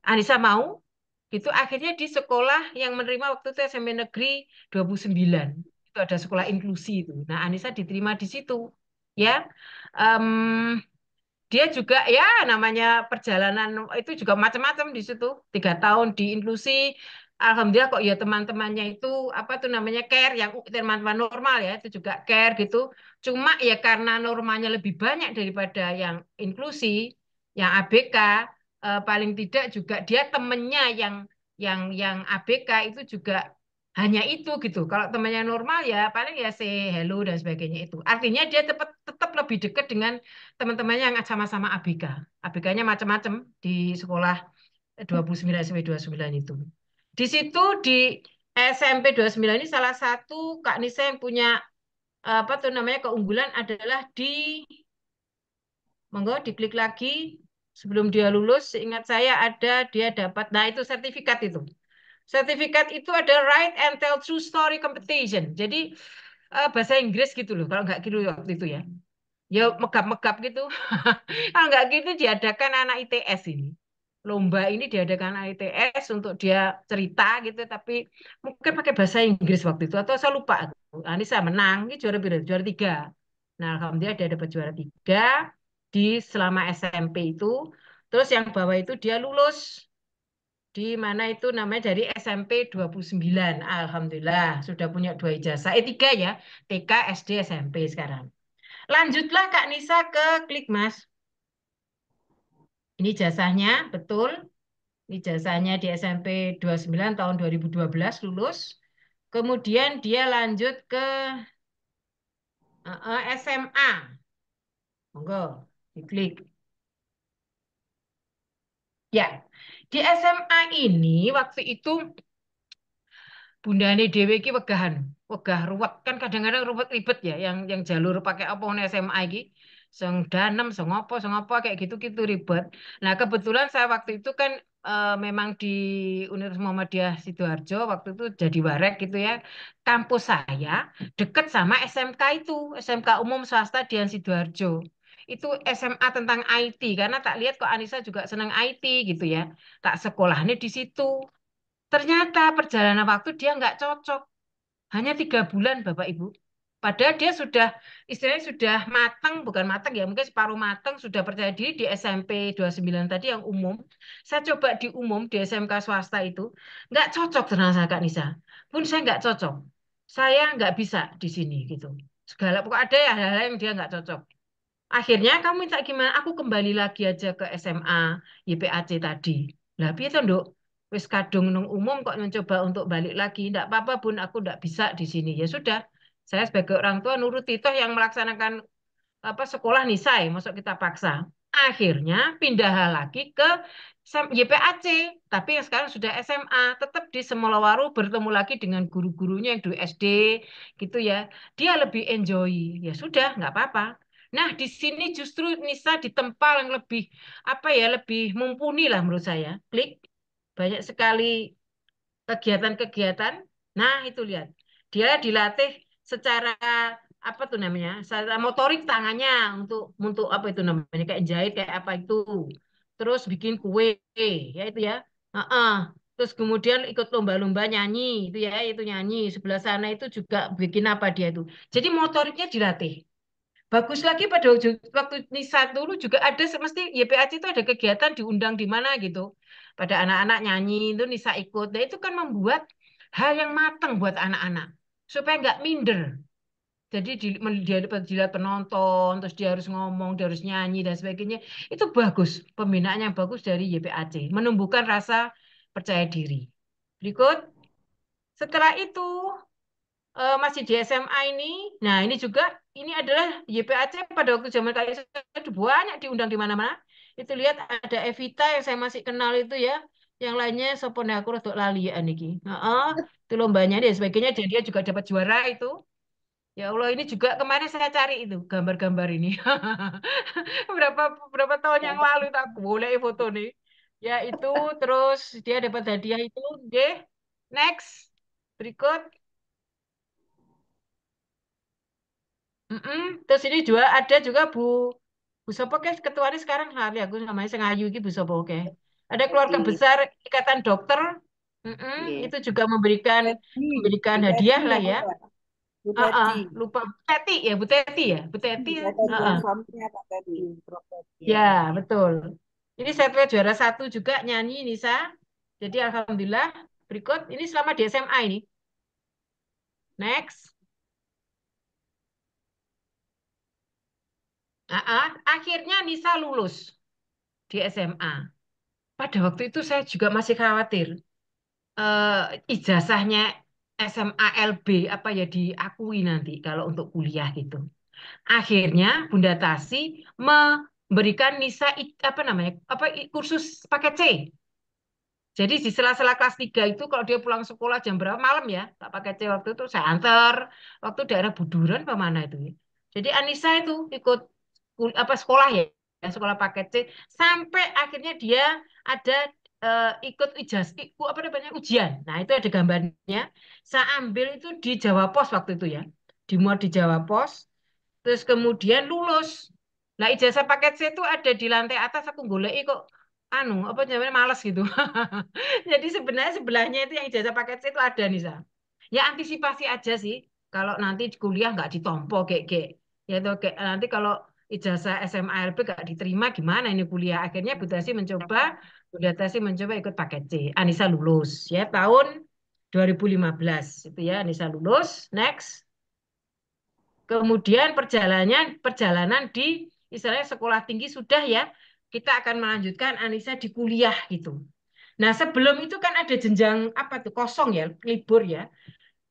Anissa mau, itu akhirnya di sekolah yang menerima waktu itu SMP Negeri 29. Itu ada sekolah inklusi itu. Nah, Anissa diterima di situ. Ya, Em, dia juga ya namanya perjalanan itu juga macam-macam di situ. 3 tahun di inklusi. Alhamdulillah kok ya teman-temannya itu apa tuh namanya care yang teman-teman normal ya itu juga care gitu. Cuma ya karena normanya lebih banyak daripada yang inklusi, yang ABK, paling tidak juga dia temennya yang ABK itu juga hanya itu gitu. Kalau temannya normal ya paling ya say hello dan sebagainya itu. Artinya dia tetap tetap lebih dekat dengan teman-temannya yang sama-sama ABK. ABK-nya macam-macam di sekolah 29 sampai 29 itu. Di situ di SMP 29 ini salah satu Kak Nisa yang punya apa tuh namanya keunggulan adalah di monggo diklik lagi sebelum dia lulus seingat saya ada dia dapat nah itu sertifikat itu. Sertifikat itu ada Write and Tell True Story Competition. Jadi bahasa Inggris gitu loh kalau nggak gitu waktu itu ya. Ya megap-megap gitu. Kalau nggak gitu diadakan anak ITS ini. Lomba ini diadakan anak ITS untuk dia cerita gitu, tapi mungkin pakai bahasa Inggris waktu itu atau saya lupa. Nah, ini saya menang, ini juara berapa? Juara 3. Nah, alhamdulillah dia dapat juara 3 di selama SMP itu. Terus yang bawah itu dia lulus di mana itu namanya dari SMP 29. Alhamdulillah sudah punya 2 ijazah. 3 ya, TK, SD, SMP sekarang. Lanjutlah Kak Nisa ke klik Mas. Ini jasanya, betul. Ini jasanya di SMP 29 tahun 2012 lulus. Kemudian dia lanjut ke SMA. Monggo, diklik. Ya, di SMA ini waktu itu Bundane dhewe iki wegahan, wegah ruwet kan kadang-kadang ruwet ribet ya yang jalur pakai apa SMA iki. danem, sing apa kayak gitu-gitu ribet. Nah, kebetulan saya waktu itu kan memang di Universitas Muhammadiyah Sidoarjo waktu itu jadi warek gitu ya. Kampus saya deket sama SMK itu, SMK Umum Swasta Dian Sidoarjo. Itu SMA tentang IT karena tak lihat kok Anissa juga senang IT gitu ya. Tak sekolahnya di situ. Ternyata perjalanan waktu dia nggak cocok. Hanya 3 bulan, Bapak Ibu. Padahal dia sudah, istilahnya sudah matang, bukan matang ya, mungkin separuh matang, sudah percaya diri di SMP 29 tadi yang umum. Saya coba di umum, di SMK swasta itu, nggak cocok ternyata Kak Nisa. Pun saya nggak cocok. Saya nggak bisa di sini gitu. Segala, pokoknya ada ya hal-hal yang dia nggak cocok. Akhirnya kamu minta gimana? Aku kembali lagi aja ke SMA YPAC tadi. Lah piye to, Nduk? Wis kadung nang umum kok mencoba untuk balik lagi. Ndak apa-apa, Bun, aku ndak bisa di sini. Ya sudah. Saya sebagai orang tua nuruti toh yang melaksanakan apa sekolah nisai, masuk kita paksa. Akhirnya pindah lagi ke YPAC, tapi yang sekarang sudah SMA, tetap di Semolawaru bertemu lagi dengan guru-gurunya yang dulu SD gitu ya. Dia lebih enjoy. Ya sudah, nggak apa-apa. Nah, di sini justru Nisa ditempa yang lebih apa ya, lebih mumpuni lah menurut saya. Klik banyak sekali kegiatan-kegiatan. Nah, itu lihat. Dia dilatih secara apa tuh namanya? Secara motorik tangannya untuk apa itu namanya? Kayak jahit kayak apa itu. Terus bikin kue, ya itu ya. Heeh. Terus kemudian ikut lomba-lomba nyanyi, itu ya, itu nyanyi. Sebelah sana itu juga bikin apa dia itu. Jadi motoriknya dilatih. Bagus lagi pada waktu Nisa dulu juga ada mesti YPAC itu ada kegiatan diundang di mana gitu. Pada anak-anak nyanyi itu Nisa ikut. Nah itu kan membuat hal yang matang buat anak-anak supaya nggak minder. Jadi dia dilihat penonton, terus dia harus ngomong, dia harus nyanyi dan sebagainya. Itu bagus, pembinaan yang bagus dari YPAC, menumbuhkan rasa percaya diri. Berikut, setelah itu masih di SMA ini. Nah, ini juga ini adalah YPAC pada waktu zaman kali itu banyak diundang di mana-mana. Itu lihat ada Evita yang saya masih kenal itu ya. Yang lainnya sopone aku rodok lali ya niki. Heeh, itu lombanya dia sebagainya dia juga dapat juara itu. Ya Allah, ini juga kemarin saya cari itu gambar-gambar ini. Berapa berapa tahun yang lalu itu aku boleh foto nih. Ya itu terus dia dapat hadiah itu. Oke. Next. Berikut. Mm-mm. Terus ini juga ada juga Bu Sopo ke ketuanya sekarang hari aku namanya Sengayu iki Bu Sopo ke. Ada keluarga Jadi, besar Ikatan Dokter. Mm-mm. nggih. Itu juga memberikan Teti, memberikan Bu hadiah Teti lah apa ya. ya? Bu Heeh, Teti. lupa Bu Teti ya, Bu Teti ya, Bu Teti ya. Saya Teti Heeh. yang suaminya Kak Teti. Prof. Teti. Ya, betul. Ini saya juara satu juga nyanyi Nisa. Jadi alhamdulillah berikut ini selama di SMA ini. Next. Akhirnya Nisa lulus di SMA. Pada waktu itu saya juga masih khawatir. Ijazahnya SMA LB apa ya diakui nanti kalau untuk kuliah gitu. Akhirnya Bunda Tasi memberikan Nisa apa namanya kursus paket C. Jadi di sela-sela kelas 3 itu kalau dia pulang sekolah jam berapa malam ya, tak pakai C waktu itu saya antar waktu daerah Buduran apa mana itu ya. Jadi Anissa itu ikut apa sekolah ya, ya, sekolah paket C sampai akhirnya dia ada ikut apa namanya ujian. Nah, itu ada gambarnya. Saya ambil itu di Jawa Pos waktu itu ya. Dimuat di Jawa Pos, terus kemudian lulus. Nah, ijazah paket C itu ada di lantai atas aku golek kok anu apa namanya malas gitu. Jadi sebenarnya sebelahnya itu yang ijazah paket C itu ada nih, Sa. Ya antisipasi aja sih. Kalau nanti kuliah nggak ditompo kayak ya tuh kayak nanti kalau ijazah SMA LB nggak diterima gimana ini kuliah. Akhirnya Bunda Tasi mencoba ikut paket C. Anissa lulus ya tahun 2015 itu ya Anissa lulus. Next. Kemudian perjalanan di istilahnya sekolah tinggi sudah ya. Kita akan melanjutkan Anissa di kuliah gitu. Nah, sebelum itu kan ada jenjang apa tuh kosong ya, libur ya.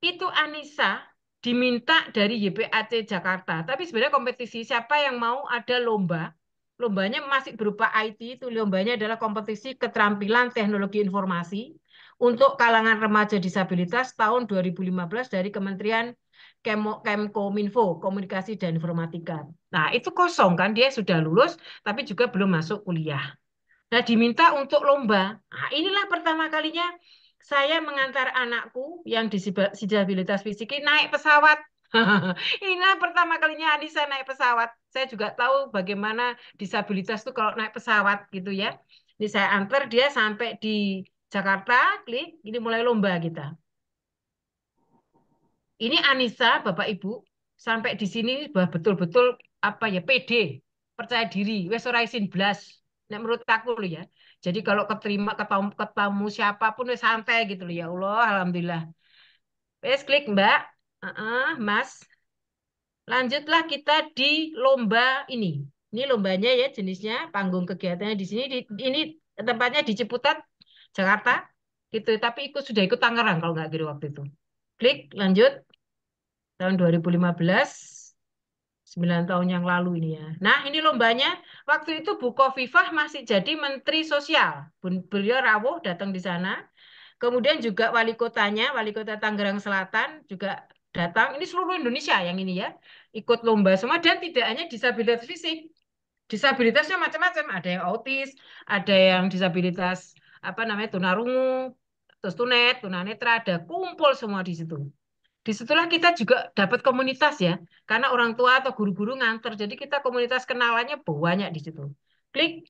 Itu Anissa diminta dari YPAC Jakarta. Tapi sebenarnya kompetisi siapa yang mau ada lomba. Lombanya masih berupa IT, itu lombanya adalah kompetisi keterampilan teknologi informasi untuk kalangan remaja disabilitas tahun 2015 dari Kementerian Kemkominfo, Komunikasi dan Informatika. Nah, itu kosong kan, dia sudah lulus, tapi juga belum masuk kuliah. Nah, diminta untuk lomba. Nah, inilah pertama kalinya saya mengantar anakku yang disabilitas fisik ini naik pesawat. Inilah pertama kalinya Anissa naik pesawat. Saya juga tahu bagaimana disabilitas itu kalau naik pesawat gitu ya. Ini saya antar dia sampai di Jakarta, klik, ini mulai lomba kita. Ini Anissa, Bapak Ibu, sampai di sini betul-betul apa ya pede, percaya diri, wes ora isin blas. Nek menurut aku loh ya. Jadi kalau keterima ketemu siapapun wes santai gitu loh ya Allah, alhamdulillah. Wes klik Mbak, Mas. Lanjutlah kita di lomba ini. Ini lombanya ya jenisnya, panggung kegiatannya di sini. Ini tempatnya di Ciputat, Jakarta. Gitu. Tapi sudah ikut Tangerang kalau nggak gitu waktu itu. Klik, lanjut. Tahun 2015, 9 tahun yang lalu ini ya. Nah, ini lombanya. Waktu itu Bu Khofifah masih jadi Menteri Sosial. Beliau rawuh datang di sana. Kemudian juga wali kota Tangerang Selatan juga datang. Ini seluruh Indonesia yang ini ya. Ikut lomba semua dan tidak hanya disabilitas fisik. Disabilitasnya macam-macam. Ada yang autis, ada yang disabilitas apa namanya tunarungu, terus tunanetra, ada kumpul semua di situ. Disitulah kita juga dapat komunitas ya, karena orang tua atau guru-guru nganter, jadi kita komunitas kenalannya banyak di situ. Klik.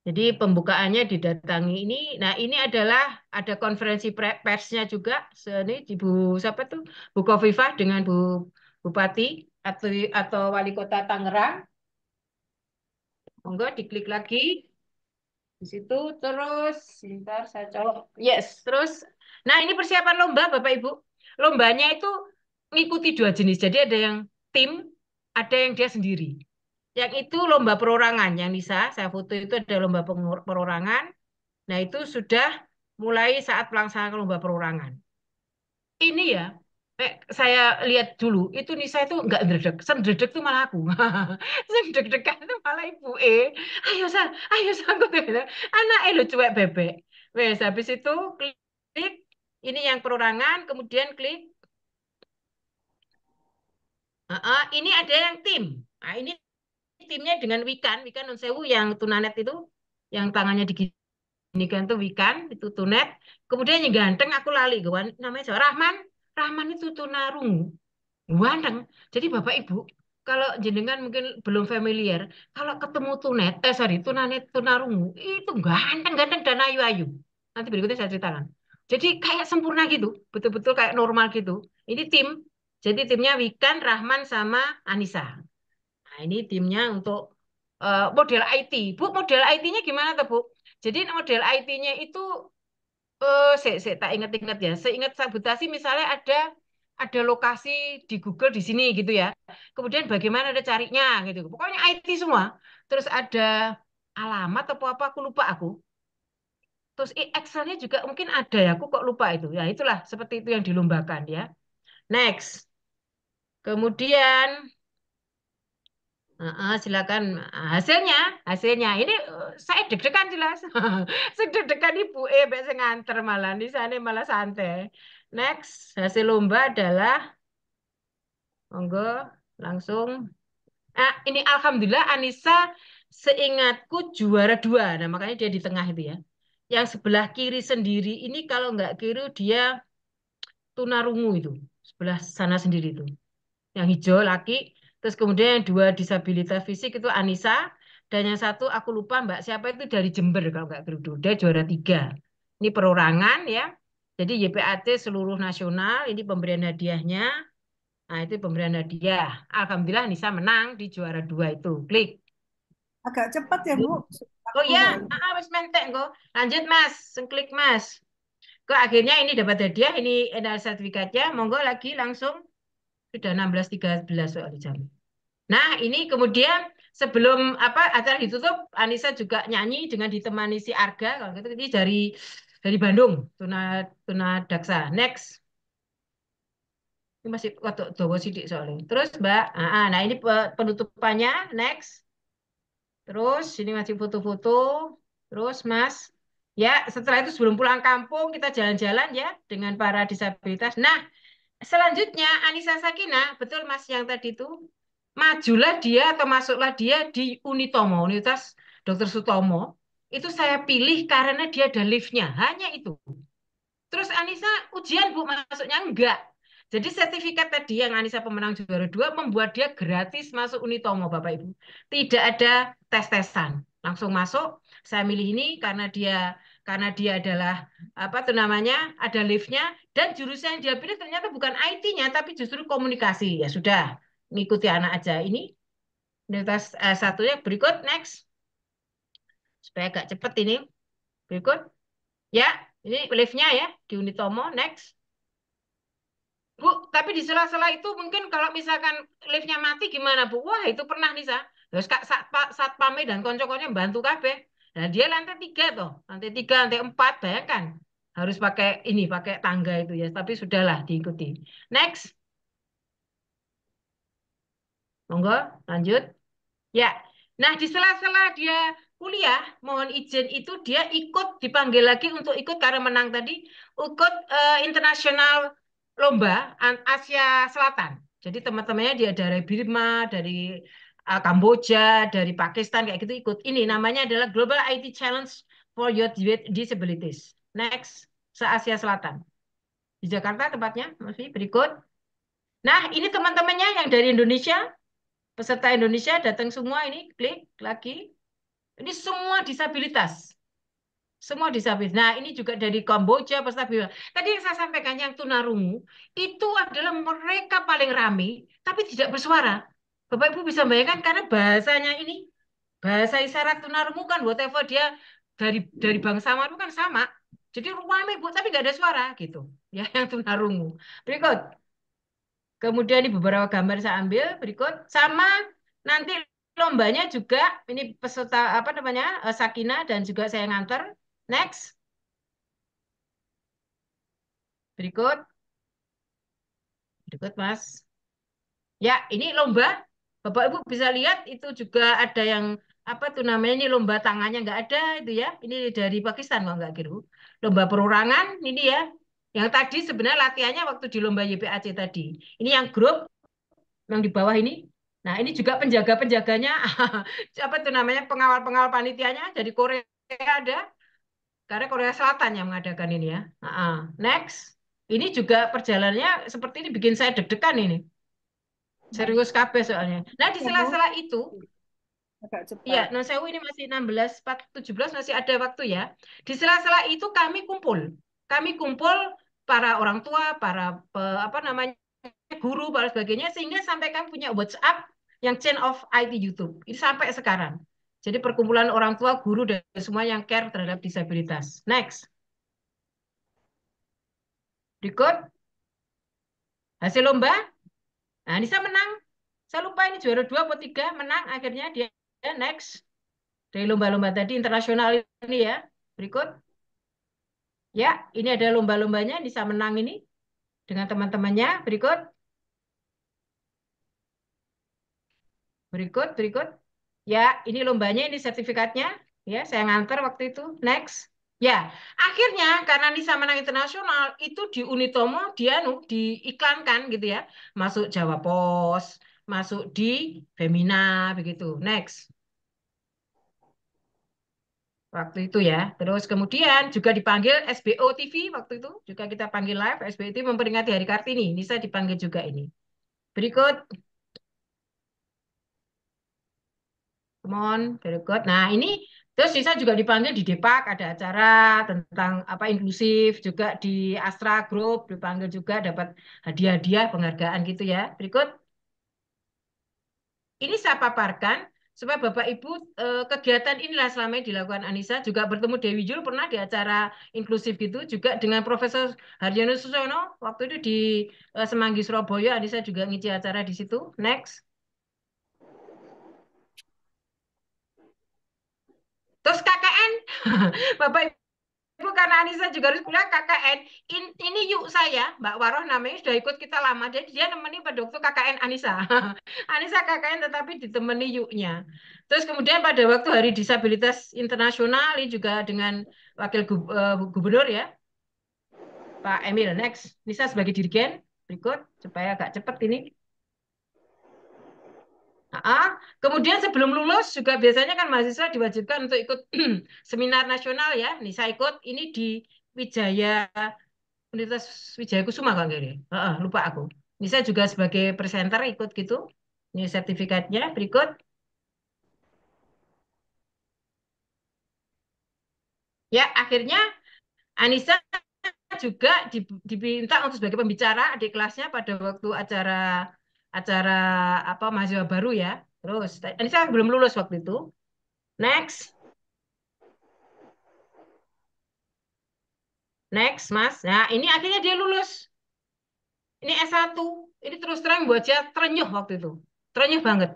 Jadi pembukaannya didatangi ini. Nah ini adalah ada konferensi persnya juga. Ini di Bu siapa tuh? Bu Khofifah dengan Bu Bupati atau Wali Kota Tangerang. Monggo diklik lagi di situ terus. Sebentar saya colok. Yes, terus. Nah ini persiapan lomba Bapak Ibu. Lombanya itu ngikuti dua jenis. Jadi ada yang tim, ada yang dia sendiri. Yang itu lomba perorangan. Yang Nisa, saya foto itu ada lomba perorangan. Nah, itu sudah mulai saat pelaksanaan lomba perorangan. Ini ya, saya lihat dulu, itu Nisa itu enggak ndredeg. Sendredeg itu malah aku. Sendredeg-degan itu malah ibu Ayo, ayo sangkut. Anak lo cuek bebek. Wes, habis itu klik. Ini yang perorangan, kemudian klik. Ini ada yang tim. Nah, ini timnya dengan Wikan Nunsewu yang tunanet itu, yang tangannya diginikan tuh Wikan, itu tunet. Kemudian yang ganteng aku lali, namanya siapa? Rahman itu tunarungu, ganteng. Jadi Bapak Ibu, kalau jenengan mungkin belum familiar, kalau ketemu tunanet, tunarungu, itu ganteng-ganteng dan ayu-ayu. Nanti berikutnya saya ceritakan. Jadi kayak sempurna gitu, betul-betul kayak normal gitu. Ini tim, jadi timnya Wikan, Rahman, sama Anissa. Nah, ini timnya untuk model IT. Bu, model IT-nya gimana tuh, Bu? Jadi model IT-nya itu saya tak ingat-ingat ya. Seingat sabotasi misalnya ada lokasi di Google di sini gitu ya. Kemudian bagaimana ada carinya gitu. Pokoknya IT semua. Terus ada alamat atau apa aku lupa aku. Terus Excel-nya juga mungkin ada ya, aku kok lupa itu. Ya itulah seperti itu yang dilombakan ya. Next. Kemudian silakan. Hasilnya ini saya deg-degan jelas. Saya deg-degan ibu saya nganter malah di sana malah santai. Next, hasil lomba adalah monggo langsung. Ini alhamdulillah Anissa seingatku juara 2. Nah, makanya dia di tengah itu ya. Yang sebelah kiri sendiri ini kalau nggak kiri dia tunarungu itu. Sebelah sana sendiri itu. Yang hijau laki, terus kemudian yang 2 disabilitas fisik itu Anissa, dan yang satu aku lupa Mbak siapa itu dari Jember kalau nggak keliru, dia juara 3. Ini perorangan ya, jadi YPAT seluruh nasional, ini pemberian hadiahnya. Nah itu pemberian hadiah, alhamdulillah Anissa menang di juara 2 itu. Klik. Agak cepat ya, Bu. Oh Aku ya, nggak. wis mentek kok. Lanjut Mas, klik Mas. Kok akhirnya ini dapat hadiah, ini ada sertifikatnya. Monggo lagi langsung sudah 16.13 soal jam. Nah, ini kemudian sebelum apa acara ditutup, Anissa juga nyanyi dengan ditemani si Arga. Kalau gitu ini dari Bandung, Tuna Daksa. Next. Ini masih waktu Dowo sidik soalnya. Terus Mbak, nah ini penutupannya. Next. Terus ini masih foto-foto. Terus Mas, Ya, setelah itu sebelum pulang kampung kita jalan-jalan ya dengan para disabilitas. Nah, selanjutnya Anissa Sakina, betul Mas yang tadi itu, majulah dia atau masuklah dia di Unitomo, Universitas Dr. Sutomo. Itu saya pilih karena dia ada liftnya, hanya itu. Terus Anissa ujian Bu masuknya enggak. Jadi sertifikat tadi yang Anissa pemenang juara 2 membuat dia gratis masuk Unitomo Bapak Ibu. Tidak ada tes-tesan. Langsung masuk. Saya milih ini karena dia adalah apa tuh namanya? Ada liftnya dan jurusan yang dia pilih ternyata bukan IT-nya tapi justru komunikasi. Ya sudah, ngikuti anak aja ini. Universitas satunya berikut next. Supaya agak cepet ini. Berikut. Ya, ini liftnya ya di Unitomo next. Bu, tapi di sela-sela itu mungkin kalau misalkan liftnya mati gimana Bu? Wah itu pernah nih sa. Terus kak satpame dan konco-konco bantu kabeh. Nah dia lantai 3 toh, lantai 3, lantai 4 bayangkan harus pakai ini, pakai tangga itu ya. Tapi sudahlah diikuti. Next, monggo lanjut. Ya, nah di sela-sela dia kuliah, mohon izin itu dia ikut dipanggil lagi untuk ikut karena menang tadi, ikut internasional lomba Asia Selatan. Jadi teman-temannya dia dari Birma, dari Kamboja, dari Pakistan kayak gitu ikut. Ini namanya adalah Global IT Challenge for Youth with Disabilities. Next, se-Asia Selatan. Di Jakarta tempatnya, masih berikut. Nah, ini teman-temannya yang dari Indonesia, peserta Indonesia datang semua ini, klik lagi. Ini semua disabilitas. Semua disabilitas. Nah, ini juga dari Kamboja, peserta Bima. Tadi yang saya sampaikan yang tunarungu, itu adalah mereka paling ramai, tapi tidak bersuara. Bapak Ibu bisa bayangkan karena bahasanya ini, bahasa isyarat tunarungu kan whatever dia dari bangsa mana kan sama. Jadi ramai Bu, tapi nggak ada suara gitu. Ya, yang tunarungu. Berikut. Kemudian ini beberapa gambar saya ambil berikut sama nanti lombanya juga ini peserta apa namanya Sakina dan juga saya nganter. Next, berikut, berikut Mas. Ya, ini lomba. Bapak Ibu bisa lihat itu juga ada yang apa tuh namanya ini lomba tangannya nggak ada itu ya. Ini dari Pakistan kok nggak kira. Lomba perorangan ini ya. Yang tadi sebenarnya latihannya waktu di lomba YPAC tadi. Ini yang grup yang di bawah ini. Nah, ini juga penjaga-penjaganya, apa itu namanya, pengawal-pengawal panitianya dari Korea ada, karena Korea Selatan yang mengadakan ini ya. Next, ini juga perjalanannya seperti ini bikin saya deg-degan ini. Serius kabeh soalnya. Nah, di Ya, Bu, sela-sela itu, agak ya, cepat. non sewu ini masih 16, 17 masih ada waktu ya. Di sela-sela itu kami kumpul. Kami kumpul para orang tua, para apa namanya guru dan sebagainya sehingga sampai kami punya WhatsApp yang chain of IT YouTube. Ini sampai sekarang. Jadi perkumpulan orang tua, guru dan semua yang care terhadap disabilitas. Next. Berikut hasil lomba. Nah, Nisa menang. Saya lupa ini juara 2 atau 3 menang akhirnya dia. Next. Dari lomba-lomba tadi internasional ini ya. Berikut. Ya, ini ada lomba-lombanya Nisa menang ini dengan teman-temannya. Berikut. Berikut. Ya, ini lombanya, ini sertifikatnya. Ya, saya nganter waktu itu. Next. Ya, akhirnya karena Nisa menang internasional, itu di Unitomo dia diiklankan gitu ya. Masuk Jawa Pos, masuk di Femina, begitu. Next. Waktu itu ya. Terus kemudian juga dipanggil SBO TV waktu itu. Juga kita panggil live. SBO TV memperingati Hari Kartini. Nisa dipanggil juga ini. Berikut. Come on, very good. Nah, ini terus Sisa juga dipanggil di Depak, ada acara tentang apa inklusif, juga di Astra Group dipanggil juga dapat hadiah-hadiah penghargaan gitu ya. Berikut, ini saya paparkan supaya Bapak Ibu kegiatan inilah selama ini dilakukan Anissa, juga bertemu Dewi Jul pernah di acara inklusif gitu, juga dengan Profesor Haryono Susono waktu itu di Semanggi Surabaya, Anissa juga ngisi acara di situ. Next. Terus KKN, Bapak Ibu karena Anissa juga harus kuliah KKN. Ini yuk saya, Mbak Waroh namanya sudah ikut kita lama. Jadi dia nemeni pada waktu KKN Anissa. Anissa KKN tetapi ditemani yuknya. Terus kemudian pada waktu Hari Disabilitas Internasional ini juga dengan Wakil Gubernur ya, Pak Emil. Next, Nisa sebagai dirigen. Berikut supaya agak cepat ini. Kemudian sebelum lulus juga biasanya kan mahasiswa diwajibkan untuk ikut seminar nasional ya. Nisa ikut ini di Wijaya Universitas Wijaya Kusuma kan gini. Lupa aku. Nisa juga sebagai presenter ikut gitu. Ini sertifikatnya. Berikut. Ya, akhirnya Anissa juga diminta untuk sebagai pembicara di kelasnya pada waktu acara acara apa mahasiswa baru ya. Terus Anissa belum lulus waktu itu. Next. Next, Mas. Nah, ini akhirnya dia lulus. Ini S1. Ini terus terang buat saya terenyuh waktu itu. Terenyuh banget.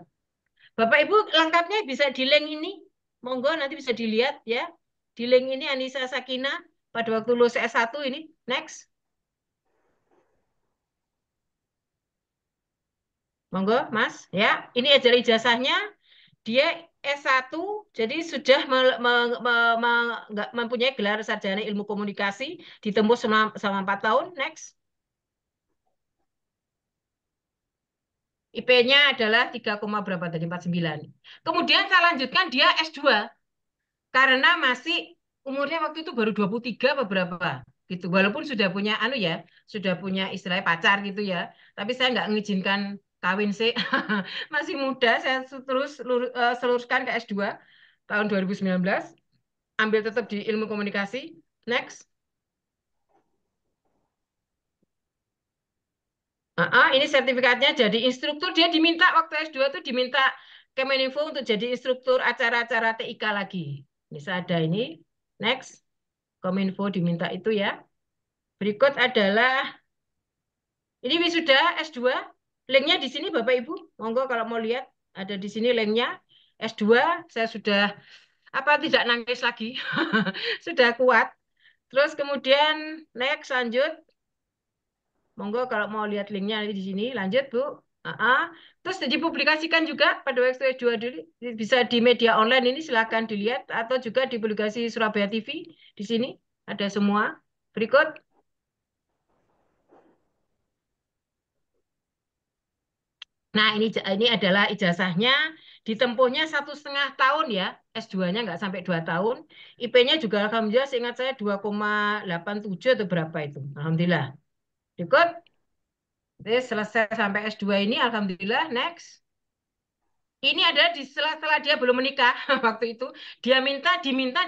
Bapak Ibu lengkapnya bisa di link ini. Monggo nanti bisa dilihat ya. Di link ini Anissa Sakina pada waktu lulus S1 ini. Next. Monggo, Mas. Ya, ini aja ijazahnya. Dia S1, jadi sudah mempunyai gelar sarjana ilmu komunikasi, ditembus selama 4 tahun. Next. IP-nya adalah 3, berapa tadi? 49. Kemudian saya lanjutkan dia S2 karena masih umurnya waktu itu baru 23 beberapa gitu. Walaupun sudah punya anu ya, sudah punya istilah pacar gitu ya. Tapi saya nggak mengizinkan kawin sih. Masih muda, saya terus seluruhkan ke S2 tahun 2019. Ambil tetap di ilmu komunikasi. Next. Ini sertifikatnya jadi instruktur. Dia diminta waktu S2 itu diminta Kemeninfo untuk jadi instruktur acara-acara TIK lagi. Bisa ada ini. Next. Kominfo diminta itu ya. Berikut adalah ini wisuda S2. Linknya di sini Bapak Ibu. Monggo kalau mau lihat ada di sini linknya. S2 saya sudah tidak nangis lagi. Sudah kuat. Terus kemudian next lanjut. Monggo kalau mau lihat linknya di sini, lanjut Bu. Terus dipublikasikan juga pada waktu S2 dulu, bisa di media online ini silakan dilihat atau juga di publikasi Surabaya TV di sini ada semua. Berikut. Nah ini adalah ijazahnya, ditempuhnya 1,5 tahun ya, S2-nya nggak sampai 2 tahun. IP-nya juga alhamdulillah seingat saya 2,87 atau berapa itu. Alhamdulillah. Berikut. Jadi selesai sampai S2 ini, alhamdulillah, next. Ini adalah setelah dia belum menikah waktu itu, diminta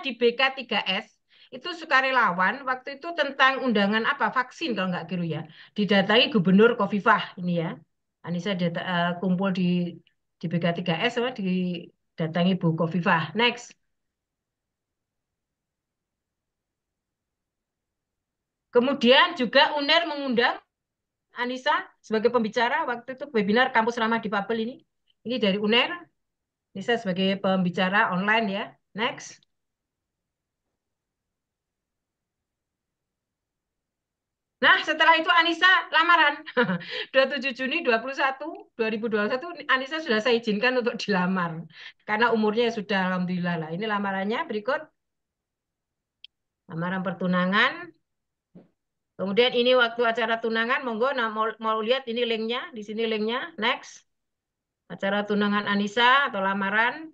di BK3S, itu sukarelawan, waktu itu tentang undangan apa, vaksin kalau nggak keliru ya, didatangi Gubernur Kofifah ini ya. Anissa kumpul di BK3S, didatangi Bu Kofifah. Next. Kemudian juga UNER mengundang Anissa sebagai pembicara waktu itu webinar Kampus Ramah Difabel ini. Ini dari UNER, Anissa sebagai pembicara online ya. Next. Nah, setelah itu Anissa lamaran. 27 Juni 2021 Anissa sudah saya izinkan untuk dilamar. Karena umurnya sudah alhamdulillah lah. Ini lamarannya berikut. Lamaran pertunangan. Kemudian ini waktu acara tunangan, monggo mau lihat ini linknya, di sini linknya. Next. Acara tunangan Anissa atau lamaran.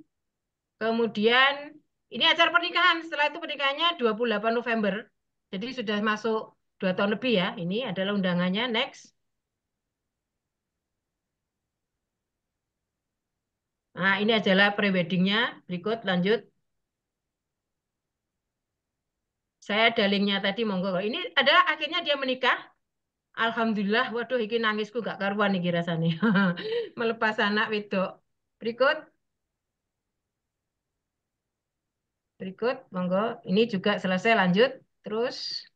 Kemudian ini acara pernikahan. Setelah itu pernikahannya 28 November. Jadi sudah masuk 2 tahun lebih ya. Ini adalah undangannya. Next. Nah, ini adalah preweddingnya. Berikut lanjut. Saya ada linknya tadi, monggo. Ini adalah akhirnya dia menikah. Alhamdulillah, waduh, ini nangisku gak karuan nih rasanya. Melepas anak wedok. Berikut, monggo. Ini juga selesai, lanjut. Terus,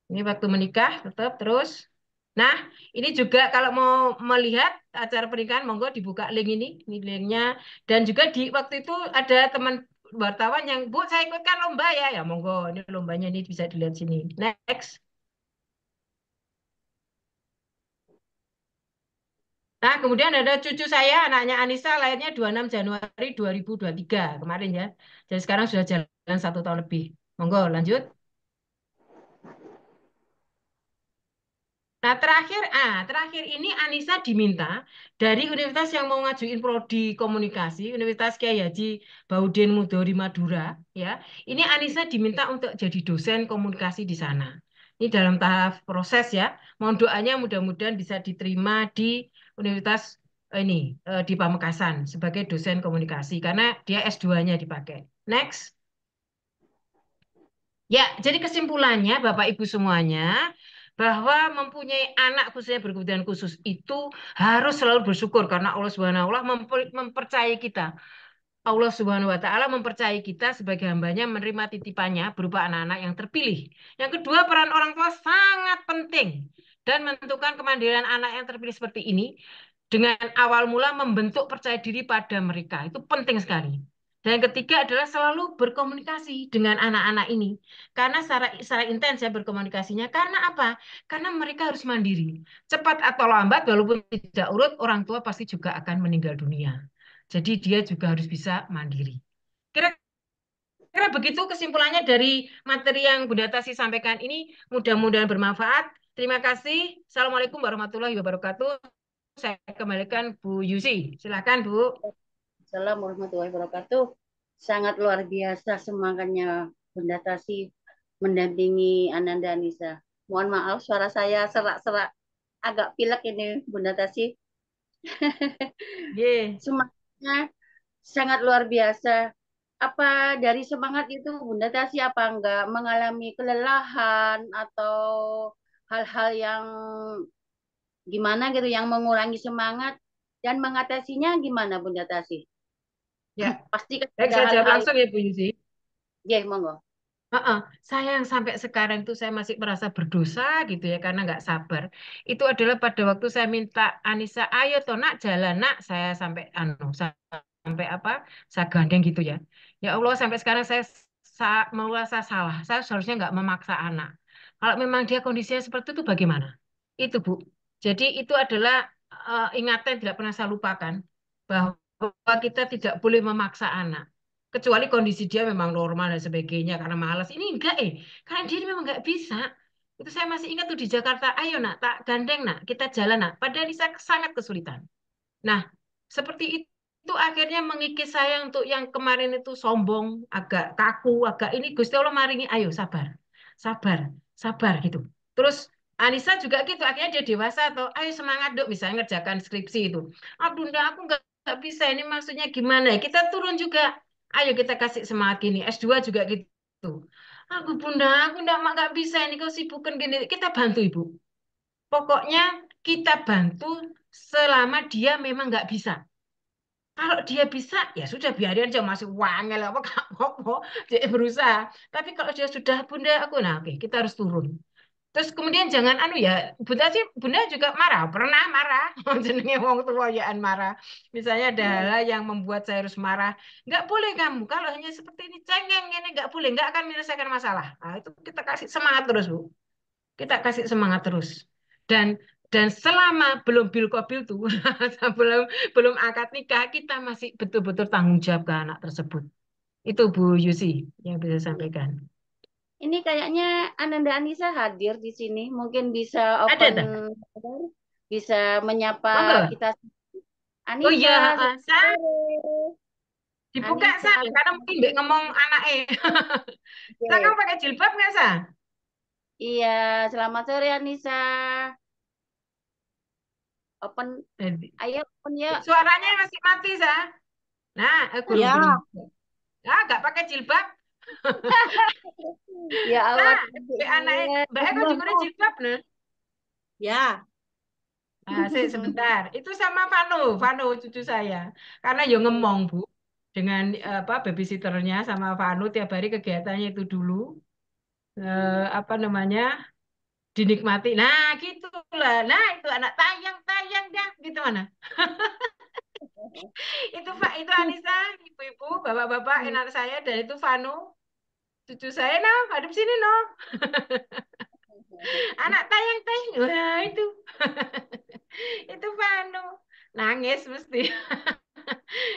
ini waktu menikah, tetap terus. Nah, ini juga kalau mau melihat acara pernikahan, monggo dibuka link ini linknya. Dan juga di waktu itu ada teman wartawan yang, Bu, saya ikutkan lomba ya. Ya, monggo. Ini lombanya ini bisa dilihat sini. Next. Nah, kemudian ada cucu saya, anaknya Anissa, lahirnya 26 Januari 2023 kemarin ya. Jadi sekarang sudah jalan 1 tahun lebih. Monggo, lanjut. Nah, terakhir ini Anissa diminta dari universitas yang mau ngajuin prodi komunikasi, Universitas Kiai Haji Baudin Mudori Madura, ya. Ini Anissa diminta untuk jadi dosen komunikasi di sana. Ini dalam tahap proses ya. Mohon doanya mudah-mudahan bisa diterima di Universitas ini di Pamekasan sebagai dosen komunikasi karena dia S2-nya dipakai. Next. Ya, jadi kesimpulannya Bapak Ibu semuanya, bahwa mempunyai anak khususnya berkebutuhan khusus itu harus selalu bersyukur karena Allah Subhanahu wa Ta'ala mempercayai kita. Allah Subhanahu wa Ta'ala mempercayai kita sebagai hambanya menerima titipannya berupa anak-anak yang terpilih. Yang kedua, peran orang tua sangat penting dan menentukan kemandirian anak yang terpilih seperti ini dengan awal mula membentuk percaya diri pada mereka. Itu penting sekali. Dan yang ketiga adalah selalu berkomunikasi dengan anak-anak ini. Karena secara intens ya berkomunikasinya. Karena apa? Karena mereka harus mandiri. Cepat atau lambat, walaupun tidak urut, orang tua pasti juga akan meninggal dunia. Jadi dia juga harus bisa mandiri. Kira-kira begitu kesimpulannya dari materi yang Bunda Tasi sampaikan ini. Mudah-mudahan bermanfaat. Terima kasih. Assalamualaikum warahmatullahi wabarakatuh. Saya kembalikan Bu Yusi. Silakan Bu. Assalamualaikum warahmatullahi wabarakatuh. Sangat luar biasa semangatnya Bunda Tasi mendampingi Ananda Anissa. Mohon maaf suara saya serak-serak agak pilek ini Bunda Tasi. Ye. Semangatnya sangat luar biasa. Apa dari semangat itu Bunda Tasi apa enggak mengalami kelelahan atau hal-hal yang gimana gitu yang mengurangi semangat dan mengatasinya gimana Bunda Tasi? Ya, Pasti kan baik ada saya jawab hal-hal langsung ya Bu Yusi. ya monggo. Saya yang sampai sekarang itu saya masih merasa berdosa gitu ya karena nggak sabar. Itu adalah pada waktu saya minta Anissa, ayo toh nak jalan nak, saya sampai sampai apa? Saya gandeng gitu ya. Ya Allah sampai sekarang saya merasa salah. Saya seharusnya nggak memaksa anak. Kalau memang dia kondisinya seperti itu bagaimana? Itu Bu. Jadi itu adalah ingatan yang tidak pernah saya lupakan bahwa kita tidak boleh memaksa anak kecuali kondisi dia memang normal dan sebagainya karena malas ini enggak karena dia memang enggak bisa itu saya masih ingat tuh di Jakarta ayo nak tak gandeng nak kita jalan nak padahal ini saya sangat kesulitan nah seperti itu akhirnya mengikis saya untuk yang kemarin itu sombong agak kaku agak ini Gusti Allah maringi ayo sabar sabar sabar gitu terus Anissa juga gitu akhirnya dia dewasa atau ayo semangat dok misalnya ngerjakan skripsi itu aduh enggak aku enggak bisa ini maksudnya gimana ya kita turun juga ayo kita kasih semangat gini. S2 juga gitu. Aku bunda, aku nggak bisa ini kau sibukkan gini. Kita bantu ibu. Pokoknya kita bantu selama dia memang nggak bisa. Kalau dia bisa, ya sudah biarin aja masih wangel apa nggak apa dia berusaha. Tapi kalau dia sudah bunda aku, nah oke kita harus turun. Terus kemudian jangan anu ya, bunda juga marah, pernah marah, jenenge wong tuwayaan marah. Misalnya ada hal yang membuat saya harus marah, nggak boleh kamu, kalau hanya seperti ini cengeng ini nggak boleh, nggak akan menyelesaikan masalah. Nah, itu kita kasih semangat terus Bu, kita kasih semangat terus. Dan dan selama belum bilkobil tuh, belum belum akad nikah, kita masih betul-betul tanggung jawab ke anak tersebut. Itu Bu Yusi yang bisa sampaikan. Ini kayaknya Ananda Anissa hadir di sini. Mungkin bisa Ada open, tak? bisa menyapa Monggo. kita. Oh Anissa, iya, selamat Sa, sore. dibuka Anissa, Sa, karena mungkin Mbak ngomong anaknya. Sa, kamu oke. pakai jilbab nggak Sa? Iya, selamat sore Anissa. Open, Jadi, ayo open yuk. suaranya masih mati Sa. Nah, gurung-gurung. Ya, Ah, nggak pakai jilbab. Ya Sa, Allah, Mbak anaknya, cantiknya. Mbak Eko juga ada jilbab nih. ya. Nah, sebentar. Itu sama Vano, Vano cucu saya. Karena yo ngemong Bu dengan apa babysitternya sama Vano tiap hari kegiatannya itu dulu apa namanya dinikmati. Nah, gitulah. Nah, itu anak tayang dah gitu mana. itu Pak, itu Anissa, ibu-ibu, bapak-bapak, anak saya, dan itu Vano, cucu saya, no, hadap sini, no. Anak tayang-tayang, wah itu. Itu Vano. Nangis mesti.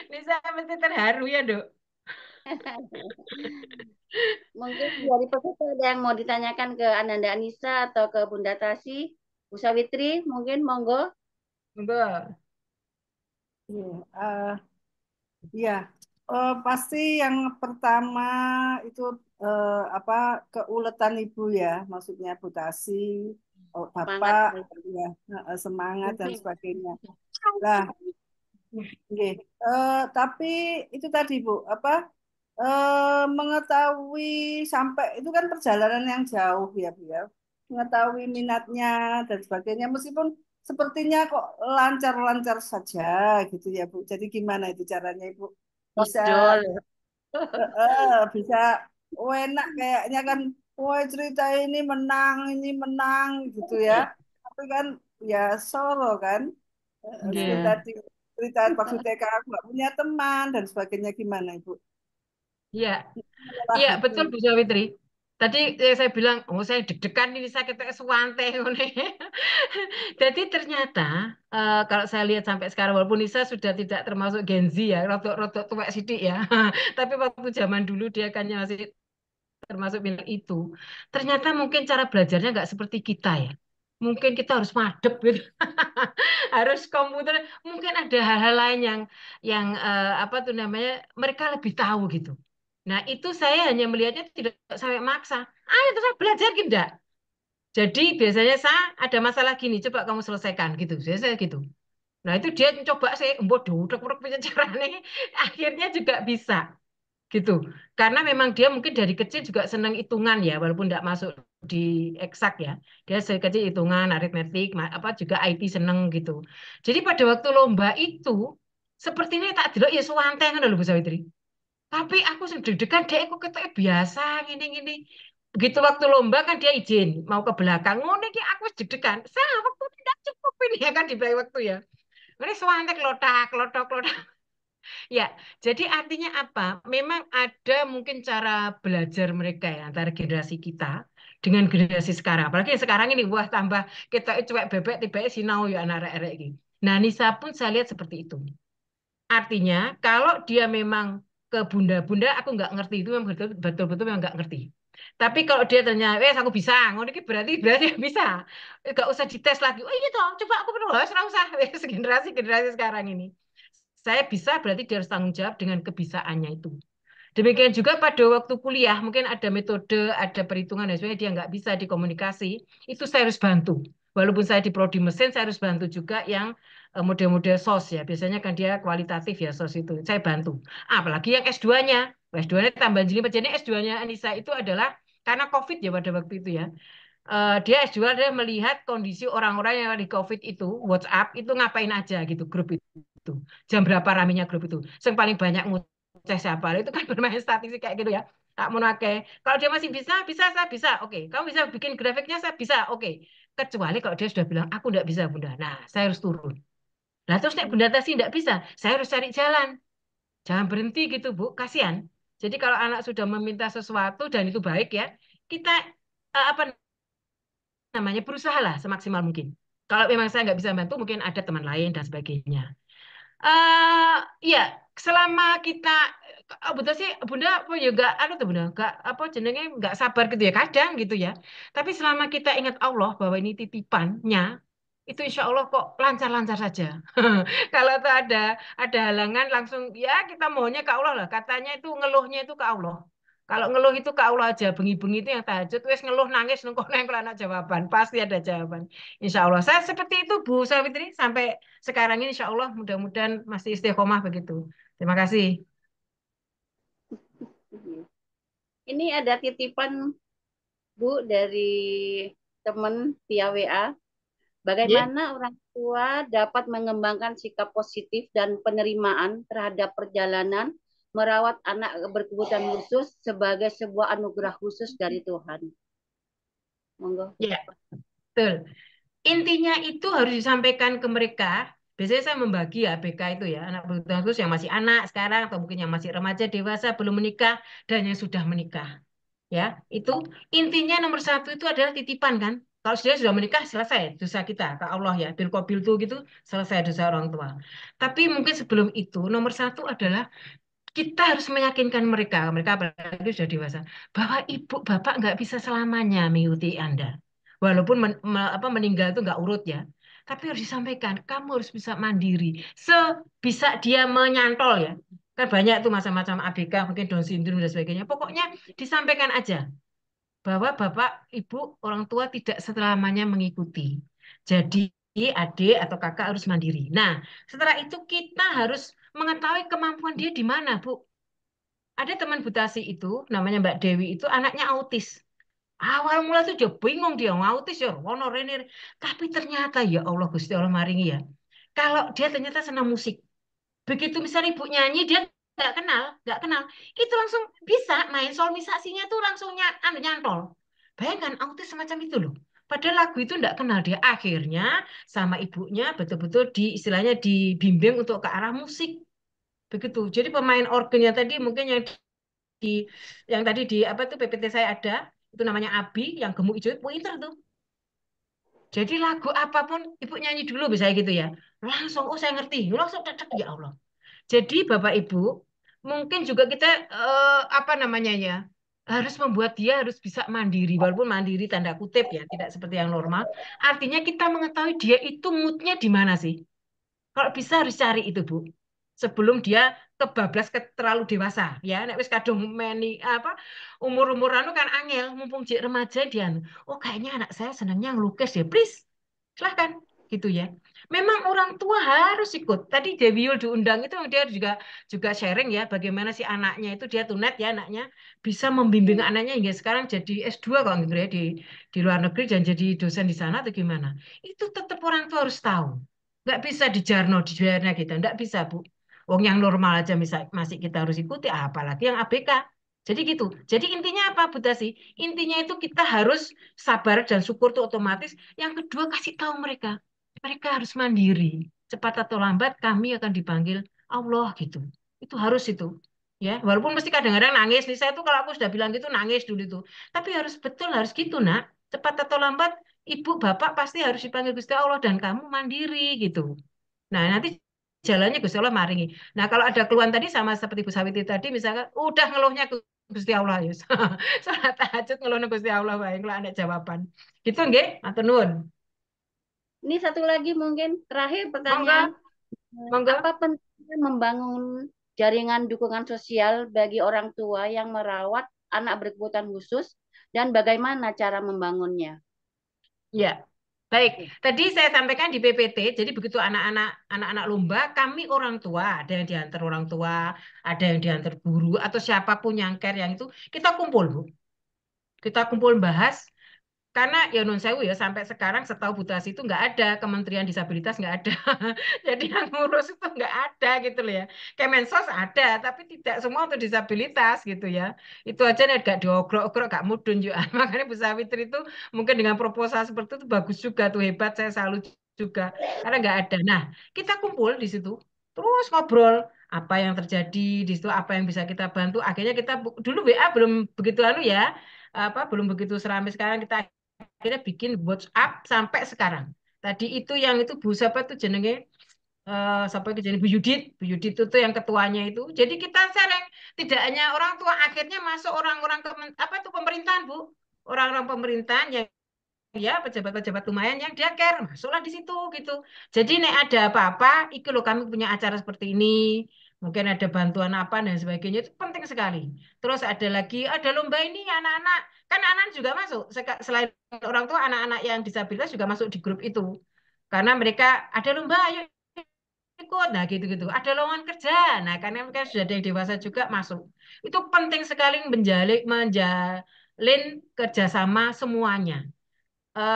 Nisa mesti terharu ya, Dok. Mungkin dari peserta ada yang mau ditanyakan ke Ananda Anissa atau ke Bunda Tasi, Bu Sawitri, mungkin monggo. Enggak. Iya, iya. Pasti yang pertama itu apa keuletan ibu ya, maksudnya Butasi, Semangat. bapak, ya semangat dan sebagainya. Lah, nggih. Tapi itu tadi Bu, apa mengetahui sampai itu kan perjalanan yang jauh ya Bu ya, mengetahui minatnya dan sebagainya, meskipun sepertinya kok lancar-lancar saja gitu ya Bu. Jadi gimana itu caranya Ibu bisa Ojol. bisa enak kayaknya kan, wah cerita ini menang gitu ya. Tapi kan ya Solo kan, seperti Iya. tadi cerita waktu TK aku nggak punya teman dan sebagainya, gimana Ibu? Iya. Lah Iya, itu. betul Bu Sawitri. Tadi saya bilang, oh saya deg-degan ini sakit kayak suwante. Jadi ternyata kalau saya lihat sampai sekarang, walaupun Nisa sudah tidak termasuk Gen Z ya, rotok-rotok tua sidik ya. Tapi waktu zaman dulu dia kan masih termasuk bilang itu. Ternyata mungkin cara belajarnya nggak seperti kita ya. Mungkin kita harus madep gitu. Harus komputer. Mungkin ada hal-hal lain yang apa tuh namanya, mereka lebih tahu gitu. Nah, itu saya hanya melihatnya tidak sampai maksa. Ayo terus belajar gitu. Jadi biasanya saya ada masalah gini, coba kamu selesaikan gitu. Saya gitu. Nah, itu dia coba saya bodoh, udah punya caranya. Akhirnya juga bisa gitu. Karena memang dia mungkin dari kecil juga senang hitungan ya, walaupun tidak masuk di eksak ya. Dia dari kecil hitungan, aritmetik, apa juga IT seneng gitu. Jadi pada waktu lomba itu sepertinya tak delok ya suwante ngono lho Bu Sawitri. Tapi aku sing deg-degan dia kok ketok biasa gini-gini. Begitu waktu lomba kan dia izin mau ke belakang. Ngono iki aku wis deg-degan. Saya waktu tidak cukup ini ya kan di waktu ya. Ini suwante klotak, klotok, klotak. Ya, jadi artinya apa? Memang ada mungkin cara belajar mereka ya antara generasi kita dengan generasi sekarang. Apalagi yang sekarang ini, wah tambah kita cuek bebek tiba sinau ya anak-anak ini. Nah, Nisa pun saya lihat seperti itu. Artinya, kalau dia memang ke bunda-bunda, aku nggak ngerti itu memang betul-betul memang nggak ngerti. Tapi kalau dia ternyata, aku bisa, ngono iki berarti bisa. Nggak usah dites lagi. Oh iya toh, coba aku perlu, nggak usah. Generasi sekarang ini. Saya bisa berarti dia harus tanggung jawab dengan kebisaannya itu. Demikian juga pada waktu kuliah, mungkin ada metode, ada perhitungan dan sebagainya, dia nggak bisa dikomunikasi, itu saya harus bantu. Walaupun saya di prodi mesin, saya harus bantu juga yang model-model SOS ya. Biasanya kan dia kualitatif ya SOS itu. Saya bantu. Apalagi yang S2-nya. S2-nya tambahan jelimet. Jadi S2-nya Anissa itu adalah karena COVID ya pada waktu itu ya. Dia S2 dia melihat kondisi orang-orang yang di COVID itu, WhatsApp itu ngapain aja gitu, grup itu. Jam berapa ramenya grup itu. Yang paling banyak ngecek siapa. Itu kan bermain statistik kayak gitu ya. Tak mau pakai. Kalau dia masih bisa, saya bisa. Oke. Kamu bisa bikin grafiknya, saya bisa. Oke. Kecuali kalau dia sudah bilang, aku enggak bisa, Bunda. Nah, saya harus turun. Nah, terus nek Bunda Tasi enggak bisa, saya harus cari jalan. Jangan berhenti gitu, Bu. Kasihan. Jadi kalau anak sudah meminta sesuatu dan itu baik ya, kita apa namanya berusaha lah semaksimal mungkin. Kalau memang saya nggak bisa bantu, mungkin ada teman lain dan sebagainya. Ya, selama kita betul sih Bunda apa ya enggak anu tuh Bunda, enggak apa jenenge enggak sabar gitu ya kadang gitu ya. Tapi selama kita ingat Allah bahwa ini titipannya, itu insya Allah kok lancar-lancar saja. Kalau tuh ada halangan langsung ya kita maunya ke Allah lah. Katanya itu ngeluhnya itu ke Allah. Kalau ngeluh itu ke Allah aja, bengi-bengi itu yang tahajud, wes ngeluh nangis nengkol nengkol anak jawaban, pasti ada jawaban. Insya Allah. Saya seperti itu Bu Sawitri sampai sekarang ini Insya Allah mudah-mudahan masih istiqomah begitu. Terima kasih. Ini ada titipan Bu dari teman via WA. Ya. Bagaimana orang tua dapat mengembangkan sikap positif dan penerimaan terhadap perjalanan merawat anak berkebutuhan khusus sebagai sebuah anugerah khusus dari Tuhan? Monggo. Ya, betul. Intinya itu harus disampaikan ke mereka Biasanya saya membagi ya ABK itu ya, anak berkebutuhan khusus yang masih anak sekarang atau mungkin yang masih remaja, dewasa, belum menikah dan yang sudah menikah. Ya, itu intinya nomor satu itu adalah titipan kan. Kalau dia sudah menikah selesai dosa kita ke Allah ya, bil qabil tuh gitu selesai dosa orang tua. Tapi mungkin sebelum itu nomor satu adalah kita harus meyakinkan mereka, mereka apalagi sudah dewasa, bahwa ibu bapak nggak bisa selamanya mengikuti Anda. Walaupun meninggal itu nggak urut ya, tapi harus disampaikan, kamu harus bisa mandiri, sebisa dia menyantol ya. Kan banyak tuh macam-macam ABK, mungkin Down syndrome dan sebagainya. Pokoknya disampaikan aja bahwa bapak, ibu, orang tua tidak selamanya mengikuti. Jadi adik atau kakak harus mandiri. Nah, setelah itu kita harus mengetahui kemampuan dia di mana, Bu. Ada teman Butasi itu, namanya Mbak Dewi itu anaknya autis. Awal mula tuh dia bingung dia autis ya, wono rene. Tapi ternyata ya Allah Gusti Allah maringi ya. Kalau dia ternyata senang musik. Begitu misalnya ibu nyanyi dia nggak kenal, itu langsung bisa main solmisasinya tuh langsung nyantol. Bayangkan autis semacam itu loh. Padahal lagu itu nggak kenal dia akhirnya sama ibunya betul-betul istilahnya dibimbing untuk ke arah musik. Begitu. Jadi pemain organnya tadi mungkin di yang tadi di apa tuh PPT saya ada itu namanya Abi yang gemuk hijau pinter tuh. Jadi lagu apapun ibu nyanyi dulu bisa gitu ya. Langsung oh saya ngerti. Langsung cocok ya Allah. Jadi Bapak Ibu mungkin juga kita apa namanya ya harus membuat dia harus bisa mandiri walaupun mandiri tanda kutip ya tidak seperti yang normal. Artinya kita mengetahui dia itu moodnya di mana sih. Kalau bisa harus cari itu, Bu. Sebelum dia kebablas terlalu dewasa, ya. Nek wis kadung meni apa umur-umur anu kan angel, mumpung jek remaja dia. Oh, kayaknya anak saya senangnya ngelukis ya, please. Silahkan gitu ya. Memang orang tua harus ikut. Tadi Dewi Yul diundang itu dia juga juga sharing ya bagaimana si anaknya itu dia tunet ya anaknya bisa membimbing anaknya hingga sekarang jadi S2 kalau gitu ya di luar negeri dan jadi dosen di sana atau gimana. Itu tetap orang tua harus tahu. Nggak bisa dijarno, dijarno kita. Nggak bisa, Bu. Wong yang normal aja masih kita harus ikuti, apalagi yang ABK. Jadi gitu. Jadi intinya apa, Bu Tasi? Intinya itu kita harus sabar dan syukur tuh otomatis. Yang kedua, kasih tahu mereka. Mereka harus mandiri. Cepat atau lambat kami akan dipanggil Allah gitu. Itu harus itu. Ya, walaupun mesti kadang-kadang nangis nih saya tuh kalau aku sudah bilang gitu nangis dulu itu. Tapi harus betul harus gitu, Nak. Cepat atau lambat ibu bapak pasti harus dipanggil Gusti Allah dan kamu mandiri gitu. Nah, nanti jalannya Gusti Allah maringi. Nah, kalau ada keluhan tadi sama seperti Bu Sawiti tadi misalkan udah ngeluhnya ke Gusti Allah ya. Salat tahajud ngeluhnya Gusti Allah baik lah ada jawaban. Gitu nggih, matur nuwun. Ini satu lagi mungkin terakhir Monggo, pertanyaan. monggo. Apa pentingnya membangun jaringan dukungan sosial bagi orang tua yang merawat anak berkebutuhan khusus dan bagaimana cara membangunnya? Ya. Baik, Oke. tadi saya sampaikan di PPT, jadi begitu anak-anak lomba, kami orang tua, ada yang diantar orang tua, ada yang diantar guru atau siapapun yang care yang itu, kita kumpul, Bu. Kita kumpul bahas. Karena ya non sewu ya sampai sekarang setahu Butasi itu nggak ada Kementerian Disabilitas nggak ada. Jadi yang ngurus itu nggak ada gitu loh ya. Kemensos ada tapi tidak semua untuk disabilitas gitu ya. Itu aja nih gak diogrok-ogrok gak mudun juga. Makanya Bu Sawitri itu mungkin dengan proposal seperti itu bagus juga tuh hebat saya salut juga karena nggak ada. Nah kita kumpul di situ terus ngobrol apa yang terjadi di situ apa yang bisa kita bantu. Akhirnya kita dulu WA belum begitu anu ya apa belum begitu seramai sekarang kita akhirnya bikin WhatsApp sampai sekarang. Tadi itu yang itu Bu siapa tuh jenenge sampai ke jadi Bu Yudit itu tuh yang ketuanya itu. Jadi kita sharing tidak hanya orang tua akhirnya masuk orang-orang apa tuh pemerintahan Bu. Orang-orang pemerintahan yang ya pejabat-pejabat lumayan yang dia care masuklah di situ gitu. Jadi nek ada apa-apa, iki loh kami punya acara seperti ini, mungkin ada bantuan apa dan sebagainya itu penting sekali. Terus ada lagi ada lomba ini anak-anak kan anak juga masuk selain orang tua anak-anak yang disabilitas juga masuk di grup itu karena mereka ada lomba ayo ikut nah gitu-gitu ada lowongan kerja nah karena mereka sudah ada yang dewasa juga masuk itu penting sekali menjalin kerjasama semuanya.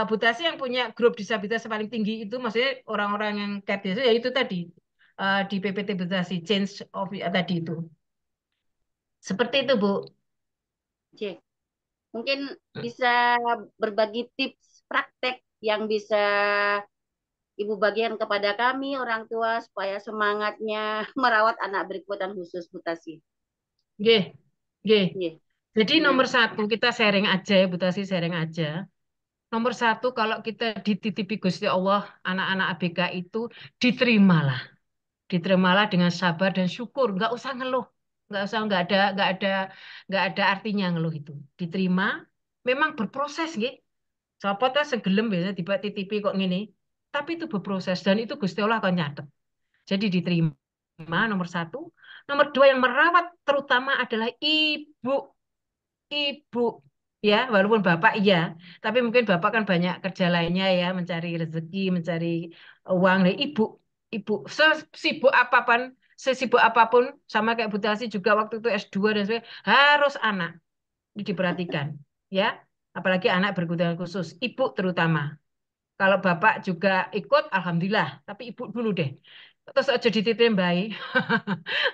Bu Tasi yang punya grup disabilitas paling tinggi itu maksudnya orang-orang yang care itu ya itu tadi di PPT Bu Tasi change of tadi itu seperti itu Bu. Cek. Mungkin bisa berbagi tips praktek yang bisa ibu bagian kepada kami orang tua supaya semangatnya merawat anak berkebutuhan khusus, Bu Tasi. Nggih, nggih. Nggih. Jadi Nah, nomor satu kita sharing aja ya, Bu Tasi sharing aja. Nomor satu kalau kita dititipi Gusti Allah, anak-anak ABK itu diterimalah. Diterimalah dengan sabar dan syukur, nggak usah ngeluh, nggak usah, nggak ada artinya ngeluh itu. Diterima, memang berproses, gitu. Siapa tuh segelem biasa tiba titipi kok gini, tapi itu berproses dan itu Gusti Allah akan nyatet. Jadi diterima nomor satu, nomor dua yang merawat terutama adalah ibu, ya walaupun bapak iya, tapi mungkin bapak kan banyak kerja lainnya ya, mencari rezeki, mencari uang. Nah, ibu sesibuk apapun, sesibuk apapun, sama kayak Bu Tasi juga waktu itu S2 dan sebagainya, harus anak ini diperhatikan, ya, apalagi anak berkebutuhan khusus, ibu terutama. Kalau bapak juga ikut, alhamdulillah, tapi ibu dulu deh. Terus aja dititipin bayi,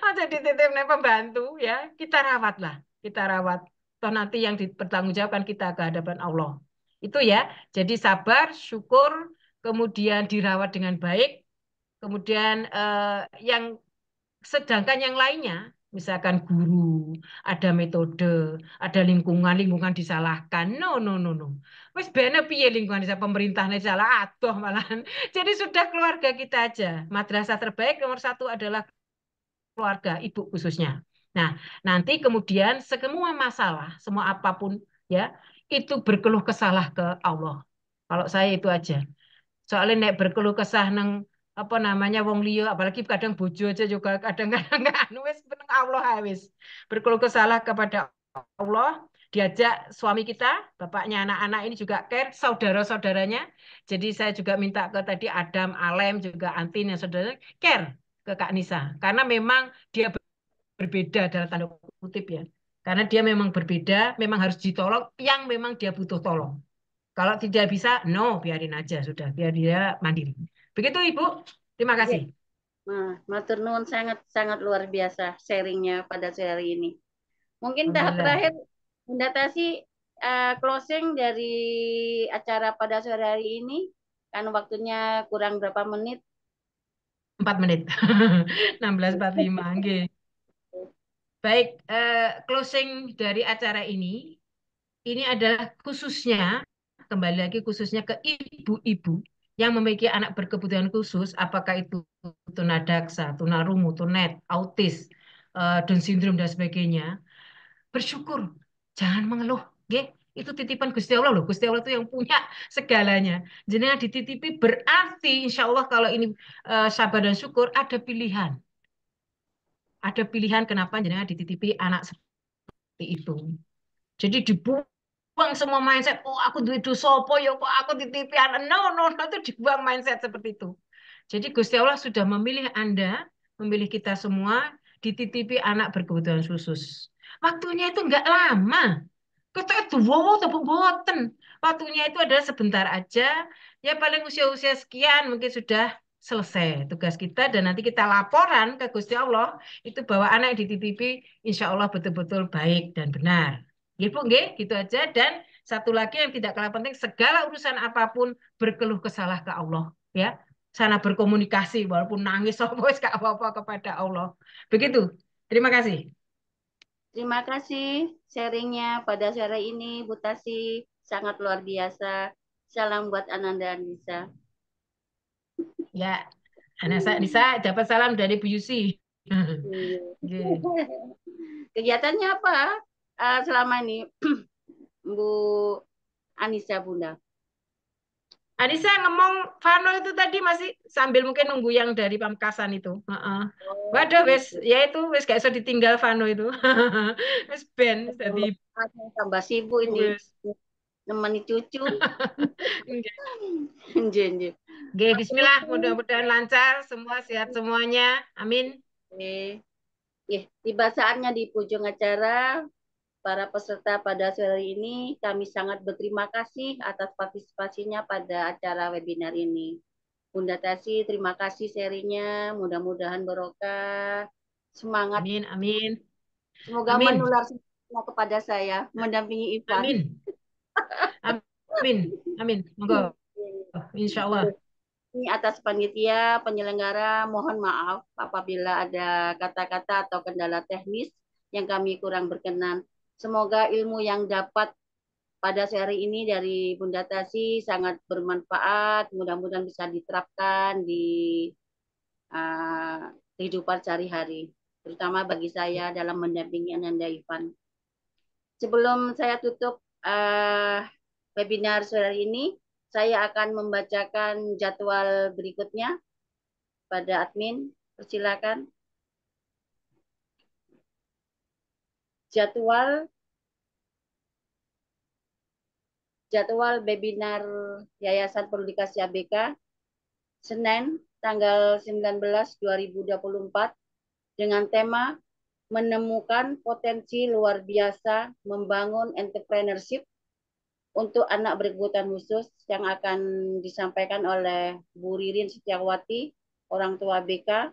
aja dititipin pembantu, ya, kita rawat lah, kita rawat. Toh nanti yang dipertanggungjawabkan kita ke hadapan Allah. Itu ya, jadi sabar, syukur, kemudian dirawat dengan baik, kemudian yang sedangkan yang lainnya, misalkan guru, ada metode, ada lingkungan, lingkungan disalahkan. No, no, no, no. Wes bene piye lingkungan bisa pemerintahnya salah atuh malahan. Jadi sudah keluarga kita aja. Madrasah terbaik nomor satu adalah keluarga, ibu khususnya. Nah, nanti kemudian semua masalah, semua apapun ya, itu berkeluh kesahlah ke Allah. Kalau saya itu aja. Soalnya nek berkeluh kesah nang apa namanya wong liya, apalagi kadang bojo aja juga kadang-kadang nggak anu wis peneng Allah ae wis. Berkeluh kesahlah kepada Allah, diajak suami kita, bapaknya anak-anak ini juga care, saudara-saudaranya. Jadi saya juga minta ke tadi Adam, Alem juga Antin yang saudara care ke Kak Nisa karena memang dia berbeda dalam tanda kutip ya. Karena dia memang berbeda, memang harus ditolong yang memang dia butuh tolong. Kalau tidak bisa, no, biarin aja sudah, biar dia mandiri. Begitu Ibu, terima iya. kasih. Nah, matur nuwun sangat sangat luar biasa sharingnya pada sore hari ini. Mungkin tahap Alhamdulillah. terakhir, Bunda Tasi, closing dari acara pada sore hari ini, kan waktunya kurang berapa menit. 4 menit. 16.45. Nggih. Baik, closing dari acara ini adalah khususnya, kembali lagi khususnya ke ibu-ibu yang memiliki anak berkebutuhan khusus, apakah itu tunadaksa, tunarungu, tunet, autis, Down syndrome dan sebagainya. Bersyukur, jangan mengeluh, nggih. Itu titipan Gusti Allah loh. Gusti Allah itu yang punya segalanya. Jenengan dititipi berarti insya Allah kalau ini sabar dan syukur ada pilihan. Ada pilihan kenapa jenengan dititipi anak seperti itu. Jadi dibuang semua mindset, oh aku duit dosa apa ya kok aku titipi anak. No, no, no, itu dibuang mindset seperti itu. Jadi Gusti Allah sudah memilih Anda, memilih kita semua, dititipi anak berkebutuhan khusus. Waktunya itu enggak lama. Kita itu wow, tapi boten. Waktunya itu adalah sebentar aja. Ya paling usia-usia sekian mungkin sudah selesai tugas kita dan nanti kita laporan ke Gusti Allah itu bahwa anak yang dititipi insya Allah betul-betul baik dan benar. Ya Bu, nggih, gitu aja. Dan satu lagi yang tidak kalah penting, segala urusan apapun berkeluh kesahlah ke Allah. Ya, sana berkomunikasi walaupun nangis wis gak apa-apa kepada Allah. Begitu. Terima kasih. Terima kasih sharingnya pada sore ini, Bu Tasi. Sangat luar biasa. Salam buat Ananda Anissa. Ya, Nisa dapat salam dari Bu Yusi. Oke. Kegiatannya apa selama ini, Bu Anissa Bunda? Anissa ngomong Vano itu tadi masih sambil mungkin nunggu yang dari Pamekasan itu. Heeh. Oh, Waduh, wes, gitu. ya itu wes gak bisa ditinggal Vano itu. Wes ben, jadi Tambah sibuk ini. wes. Nemani cucu. Oke, Nje. oke, Bismillah, mudah-mudahan lancar, semua sehat semuanya. Amin. Oke. Tiba saatnya di ujung acara. Para peserta pada sore ini, kami sangat berterima kasih atas partisipasinya pada acara webinar ini. Bunda Tasi, terima kasih serinya. Mudah-mudahan barokah. Semangat. Amin, amin, Semoga amin, menular semangatnya kepada saya, mendampingi Ivan. amin, amin, amin. Monggo, Insya Allah. Ini atas panitia penyelenggara mohon maaf apabila ada kata-kata atau kendala teknis yang kami kurang berkenan. Semoga ilmu yang dapat pada sore ini dari Bunda Tasi sangat bermanfaat, mudah-mudahan bisa diterapkan di kehidupan sehari-hari, terutama bagi saya dalam mendampingi Ananda Ivan. Sebelum saya tutup webinar sore ini, saya akan membacakan jadwal berikutnya pada admin. Persilakan. Jadwal webinar Yayasan Perludikasi ABK Senin tanggal 19/2024 dengan tema menemukan potensi luar biasa membangun entrepreneurship untuk anak berkebutuhan khusus yang akan disampaikan oleh Bu Ririn Setiawati, orang tua BK,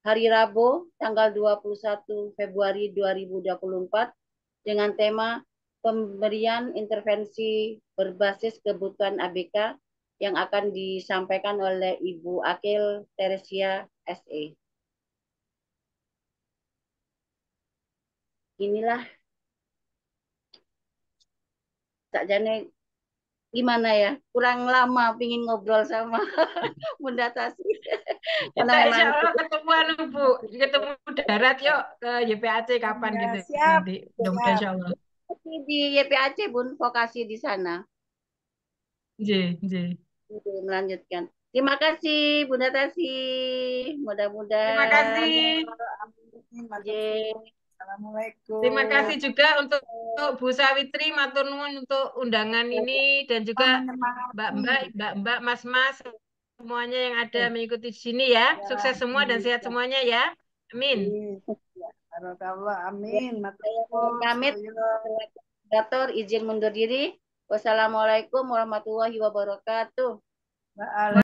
hari Rabu tanggal 21 Februari 2024 dengan tema pemberian intervensi berbasis kebutuhan ABK yang akan disampaikan oleh Ibu Akil Teresia SE. Inilah tak jane gimana ya, kurang lama pingin ngobrol sama Bunda Tasi. Kita Karena insya memang Allah ketemuan Bu, ketemu darat yuk ke YPAC kapan Ya, gitu siap, nanti. Mudah-mudahan siap. insya Allah. di YPAC Bun, vokasi di sana. J, J. Melanjutkan. Terima kasih Bunda Tasi. Terima Mudah-mudahan kasih. Amin, matur J. suwun. Terima kasih Assalamualaikum. juga untuk Bu Sawitri, matur nuwun untuk undangan ini dan juga Menyemangati. Mbak-mbak, Mas-mas semuanya yang ada mengikuti di sini ya. Ya, Sukses semua dan sehat alhamdulillah. semuanya ya. Amin. Ya, Barakallah. Amin. Matur Saya mohon suwun. pamit. Sedaya. Moderator izin mundur diri. Wassalamualaikum warahmatullahi wabarakatuh. Waalaikumsalam.